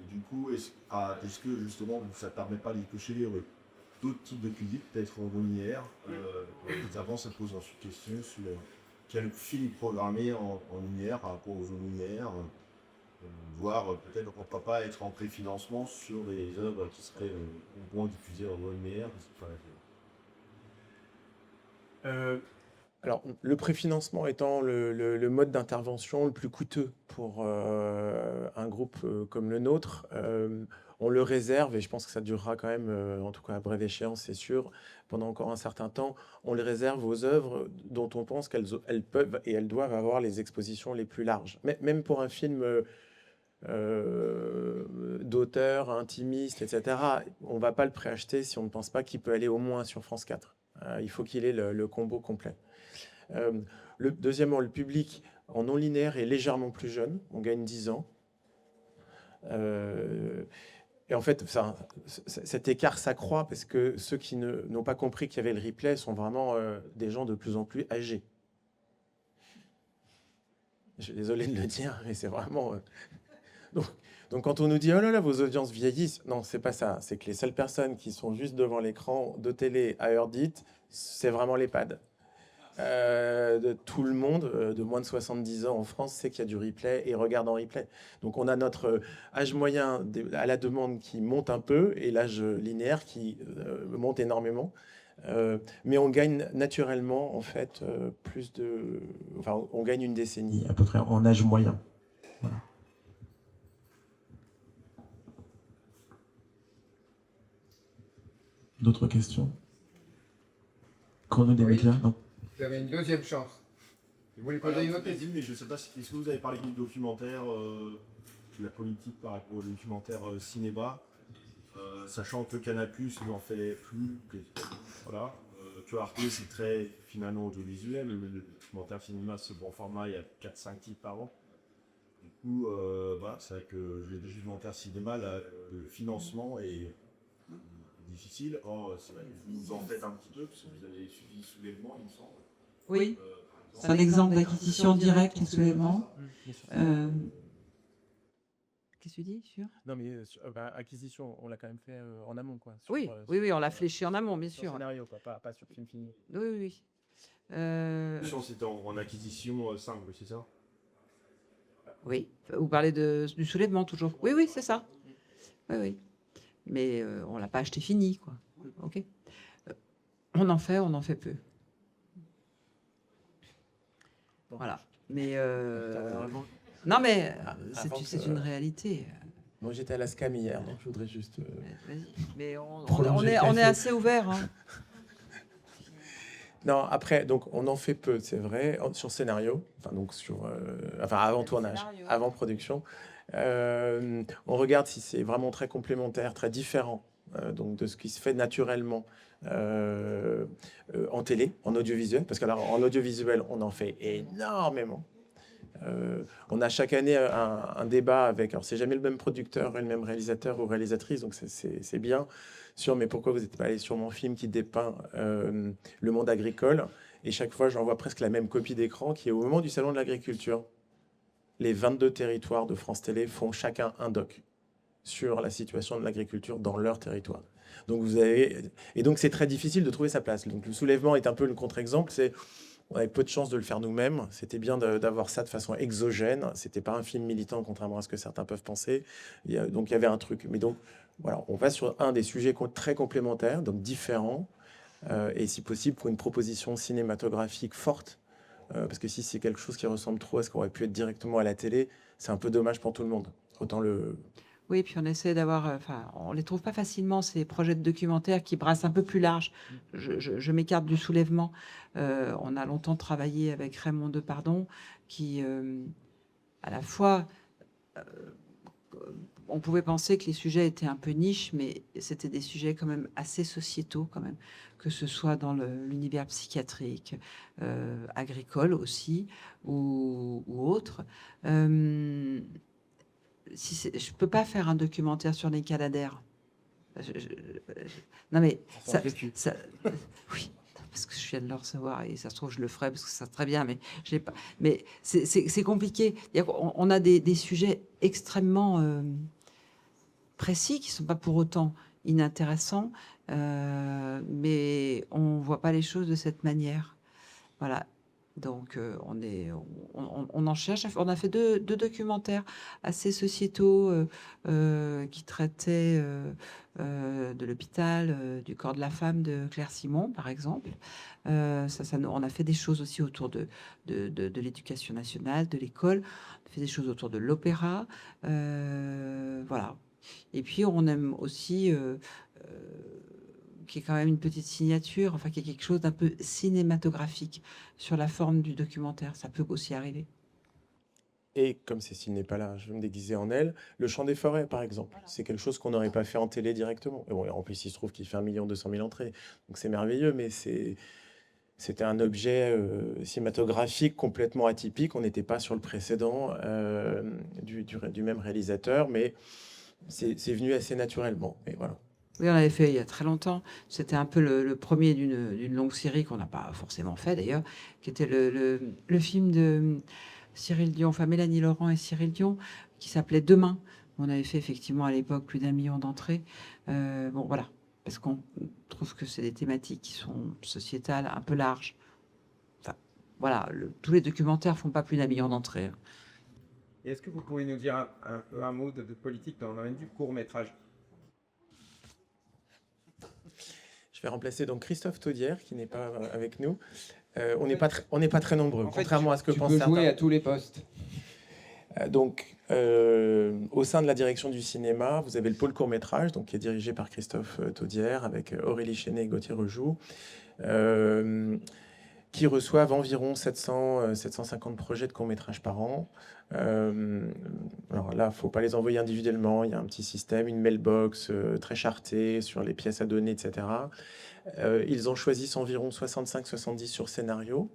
Et du coup, est-ce que justement ça ne permet pas d'y cocher d'autres types de cuisine, peut-être en linéaire avant, ça pose ensuite question sur quel film programmer en linéaire par rapport aux zones linéaires, voire peut-être pourquoi pas être en préfinancement sur des œuvres qui seraient au moins diffusées en zone linéaire. Alors, le préfinancement étant le mode d'intervention le plus coûteux pour un groupe comme le nôtre, on le réserve, et je pense que ça durera quand même, en tout cas à brève échéance, c'est sûr, pendant encore un certain temps, on le réserve aux œuvres dont on pense qu'elles peuvent et elles doivent avoir les expositions les plus larges. Même pour un film d'auteur, intimiste, etc., on ne va pas le préacheter si on ne pense pas qu'il peut aller au moins sur France 4. Il faut qu'il ait le combo complet. Deuxièmement, le public en non linéaire est légèrement plus jeune, on gagne 10 ans. Et en fait, cet écart s'accroît parce que ceux qui n'ont pas compris qu'il y avait le replay sont vraiment des gens de plus en plus âgés. Je suis désolé de le dire, mais c'est vraiment... Donc quand on nous dit « Oh là là, vos audiences vieillissent », non, c'est pas ça. C'est que les seules personnes qui sont juste devant l'écran de télé à heure dite, c'est vraiment l'EHPAD. De tout le monde de moins de 70 ans en France sait qu'il y a du replay et regarde en replay. Donc on a notre âge moyen à la demande qui monte un peu et l'âge linéaire qui monte énormément. Mais on gagne naturellement en fait Enfin, on gagne une décennie à peu près en âge moyen. Voilà. D'autres questions? Chrono des médias? Non. Vous avez une deuxième chance. Vous voulez poser une autre question? Mais je ne sais pas, est-ce que vous avez parlé du documentaire, de la politique par rapport au documentaire cinéma, sachant que Canal+, il en fait plus. Voilà. Que Arte, c'est très finalement audiovisuel. Le documentaire cinéma, ce bon format, il y a 4-5 titres par an. Du coup, voilà, c'est vrai que le documentaire cinéma, le financement est difficile. Or, c'est vrai que vous en faites un petit peu, parce que vous avez suivi Soulèvement, il me semble. Oui, c'est un exemple d'acquisition directe, le Soulèvement. Qu'est-ce que tu dis sur? Non, mais acquisition, on l'a quand même fait en amont, quoi. Oui, on l'a fléché en amont, bien sûr. Scénario, quoi, pas sur film fini. Oui. C'était en acquisition simple, c'est ça? Oui, vous parlez du Soulèvement toujours. Oui, c'est ça. Oui. Mais on l'a pas acheté fini, quoi. Ok. On en fait peu. Bon. Voilà. Mais non, mais c'est une réalité. Moi, j'étais à la SCAM hier, donc je voudrais juste. Vas-y. Mais on est assez ouvert. Hein. Non, après, donc on en fait peu, c'est vrai, sur scénario, enfin donc avant tournage, avant production. On regarde si c'est vraiment très complémentaire, très différent donc de ce qui se fait naturellement en télé, en audiovisuel, parce qu'alors en audiovisuel, on en fait énormément. On a chaque année un débat avec, alors c'est jamais le même producteur et le même réalisateur ou réalisatrice, donc c'est bien sur mais pourquoi vous n'êtes pas allé sur mon film qui dépeint le monde agricole, et chaque fois j'envoie presque la même copie d'écran qui est au moment du salon de l'agriculture. Les 22 territoires de France Télé font chacun un doc sur la situation de l'agriculture dans leur territoire. Donc donc c'est très difficile de trouver sa place. Donc le Soulèvement est un peu le contre-exemple, on avait peu de chance de le faire nous-mêmes. C'était bien d'avoir ça de façon exogène. C'était pas un film militant, contrairement à ce que certains peuvent penser. Donc il y avait un truc. Mais donc voilà, on va sur un des sujets très complémentaires, donc différents, et si possible pour une proposition cinématographique forte. Parce que si c'est quelque chose qui ressemble trop à ce qu'aurait pu être directement à la télé, c'est un peu dommage pour tout le monde. Autant le... Oui, puis on essaie d'avoir... on les trouve pas facilement, ces projets de documentaires qui brassent un peu plus large. Je m'écarte du Soulèvement. On a longtemps travaillé avec Raymond Depardon, qui, à la fois... on pouvait penser que les sujets étaient un peu niches, mais c'était des sujets quand même assez sociétaux, quand même, que ce soit dans l'univers psychiatrique, agricole aussi, ou autre. Je peux pas faire un documentaire sur les Canadaires. Non mais oui, parce que je viens de le recevoir et ça se trouve je le ferai parce que ça très bien, mais je l'ai pas. Mais c'est compliqué. On a des sujets extrêmement précis, qui ne sont pas pour autant inintéressants, mais on ne voit pas les choses de cette manière. Voilà. Donc, on en cherche. On a fait deux documentaires assez sociétaux qui traitaient de l'hôpital, du corps de la femme de Claire Simon, par exemple. On a fait des choses aussi autour de l'éducation nationale, de l'école. On a fait des choses autour de l'opéra. Voilà. Et puis, on aime aussi... qui est quand même une petite signature, enfin qui est quelque chose d'un peu cinématographique sur la forme du documentaire. Ça peut aussi arriver. Et comme Cécile n'est pas là, je vais me déguiser en elle. Le Chant des forêts, par exemple, c'est quelque chose qu'on n'aurait pas fait en télé directement. Et bon, en plus, il se trouve qu'il fait 1 200 000 entrées, donc c'est merveilleux, mais c'était un objet cinématographique complètement atypique. On n'était pas sur le précédent du même réalisateur, mais c'est venu assez naturellement. Et voilà. Oui, on l'avait fait il y a très longtemps. C'était un peu le premier d'une longue série qu'on n'a pas forcément fait d'ailleurs, qui était le film de Cyril Dion, enfin Mélanie Laurent et Cyril Dion, qui s'appelait Demain. On avait fait effectivement à l'époque plus d'1 million d'entrées. Bon, voilà, parce qu'on trouve que c'est des thématiques qui sont sociétales, un peu larges. Enfin, voilà, tous les documentaires font pas plus d'1 million d'entrées. Et est-ce que vous pouvez nous dire un mot de politique dans le domaine du court-métrage ? Je vais remplacer donc Christophe Taudière, qui n'est pas avec nous. On n'est pas très nombreux, en contrairement à ce que pensent certains. Tu peux jouer à tous les postes. Donc, au sein de la direction du cinéma, vous avez le pôle court-métrage, donc qui est dirigé par Christophe Taudière, avec Aurélie Chenet et Gauthier Rejoux, qui reçoivent environ 750 projets de court-métrage par an. Alors là, il ne faut pas les envoyer individuellement. Il y a un petit système, une mailbox très chartée sur les pièces à donner, etc. Ils en choisissent environ 65-70 sur scénario.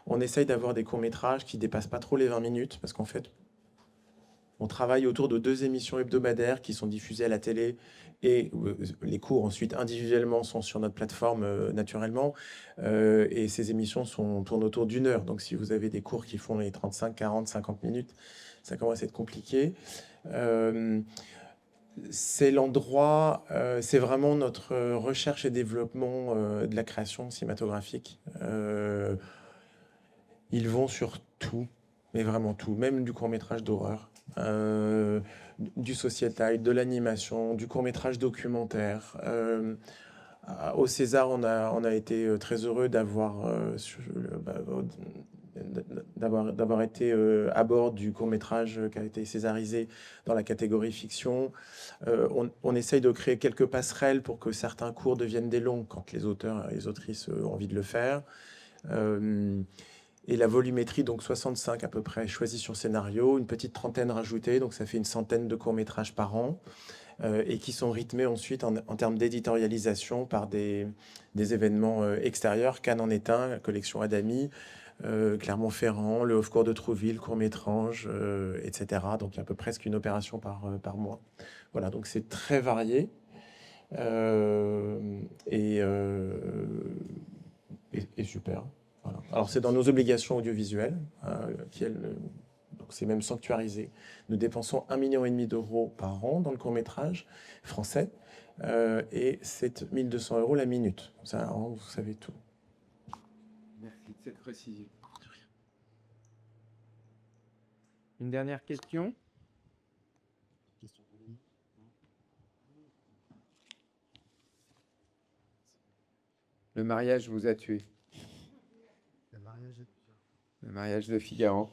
On essaye d'avoir des courts-métrages qui ne dépassent pas trop les 20 minutes, parce qu'en fait, on travaille autour de 2 émissions hebdomadaires qui sont diffusées à la télé, et les cours ensuite individuellement sont sur notre plateforme naturellement, et ces émissions tournent autour d'1 heure. Donc si vous avez des cours qui font les 35, 40, 50 minutes, ça commence à être compliqué. C'est l'endroit, c'est vraiment notre recherche et développement de la création cinématographique. Ils vont sur tout, mais vraiment tout, même du court-métrage d'horreur. Du sociétal, de l'animation, du court-métrage documentaire. Au César, on a été très heureux d'avoir été à bord du court-métrage qui a été césarisé dans la catégorie fiction. On essaye de créer quelques passerelles pour que certains cours deviennent des longs quand les auteurs et les autrices ont envie de le faire. Et la volumétrie, donc 65 à peu près, choisis sur scénario, une petite trentaine rajoutée, donc ça fait une centaine de courts-métrages par an, et qui sont rythmés ensuite en termes d'éditorialisation par des événements extérieurs. Cannes en est un, la collection Adami, Clermont-Ferrand, le Off-Court de Trouville, Court-Métrange, etc. Donc il y a à peu près une opération par mois. Voilà, donc c'est très varié. Et super. Voilà. Alors c'est dans nos obligations audiovisuelles, donc c'est même sanctuarisé. Nous dépensons 1,5 million d'euros par an dans le court-métrage français, et c'est 1 200 € la minute. Ça, vous savez tout. Merci de cette précision. Une dernière question ? Le mariage vous a tué. Le mariage de Figaro.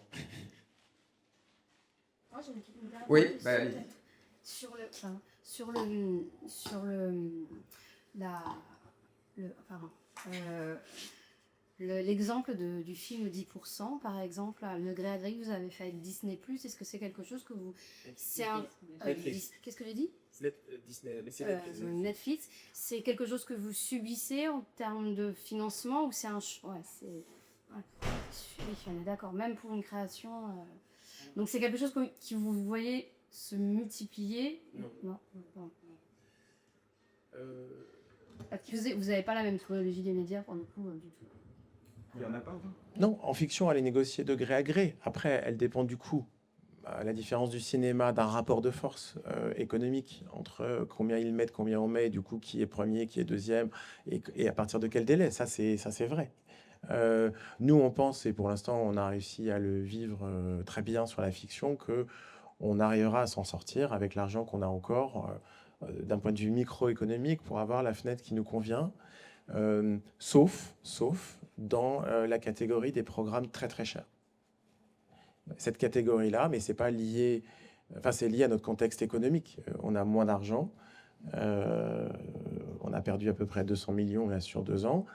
Moi, j'ai une dernière Oui, question, bah, peut-être. L'exemple du film 10%, par exemple, Le gré à gré que vous avez fait avec Disney+, est-ce que c'est quelque chose que vous... C'est un... Qu'est-ce que j'ai dit? Disney, Netflix, c'est quelque chose que vous subissez en termes de financement ou c'est un... Ouais, c'est... Ouais. Oui, on est d'accord, même pour une création... Donc c'est quelque chose que vous voyez se multiplier? Non. Vous n'avez pas la même chronologie des médias pour le coup du tout. Il n'y en a pas, Non, en fiction, elle est négociée de gré à gré. Après, elle dépend du coût. à la différence du cinéma, d'un rapport de force économique entre combien ils mettent, combien on met, du coup, qui est premier, qui est deuxième, et à partir de quel délai. Ça, c'est vrai. Nous, on pense, et pour l'instant, on a réussi à le vivre très bien sur la fiction, que on arrivera à s'en sortir avec l'argent qu'on a encore, d'un point de vue microéconomique, pour avoir la fenêtre qui nous convient, sauf dans la catégorie des programmes très très chers. Cette catégorie-là, mais c'est pas lié, enfin c'est lié à notre contexte économique. On a moins d'argent, on a perdu à peu près 200 millions là, sur 2 ans.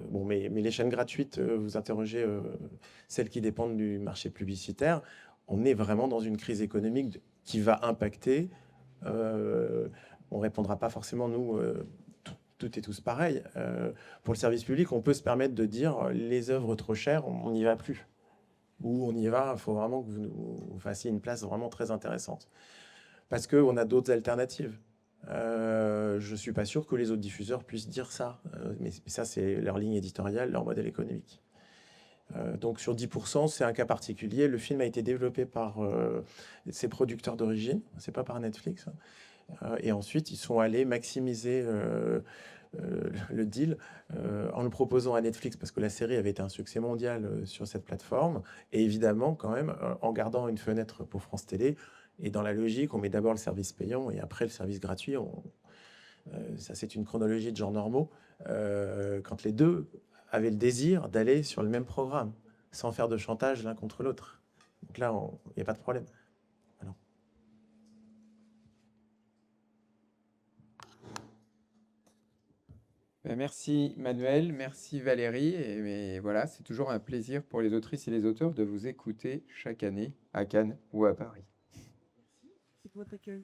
Bon, mais les chaînes gratuites, vous interrogez celles qui dépendent du marché publicitaire, on est vraiment dans une crise économique qui va impacter. On répondra pas forcément, nous, toutes et tous pareil. Pour le service public, on peut se permettre de dire les œuvres trop chères, on n'y va plus. Ou on y va, il faut vraiment que vous fassiez une place vraiment très intéressante. Parce qu'on a d'autres alternatives. Je ne suis pas sûr que les autres diffuseurs puissent dire ça. Mais ça, c'est leur ligne éditoriale, leur modèle économique. Donc sur 10%, c'est un cas particulier. Le film a été développé par ses producteurs d'origine, c'est pas par Netflix. Et ensuite, ils sont allés maximiser le deal en le proposant à Netflix parce que la série avait été un succès mondial sur cette plateforme. Et évidemment, quand même, en gardant une fenêtre pour France Télé. Et dans la logique, on met d'abord le service payant et après le service gratuit. Ça, c'est une chronologie de genre normaux. Quand les deux avaient le désir d'aller sur le même programme, sans faire de chantage l'un contre l'autre. Donc là, il n'y a pas de problème. Alors. Merci Manuel, merci Valérie. Mais voilà, c'est toujours un plaisir pour les autrices et les auteurs de vous écouter chaque année à Cannes ou à Paris. C'est votre accueil.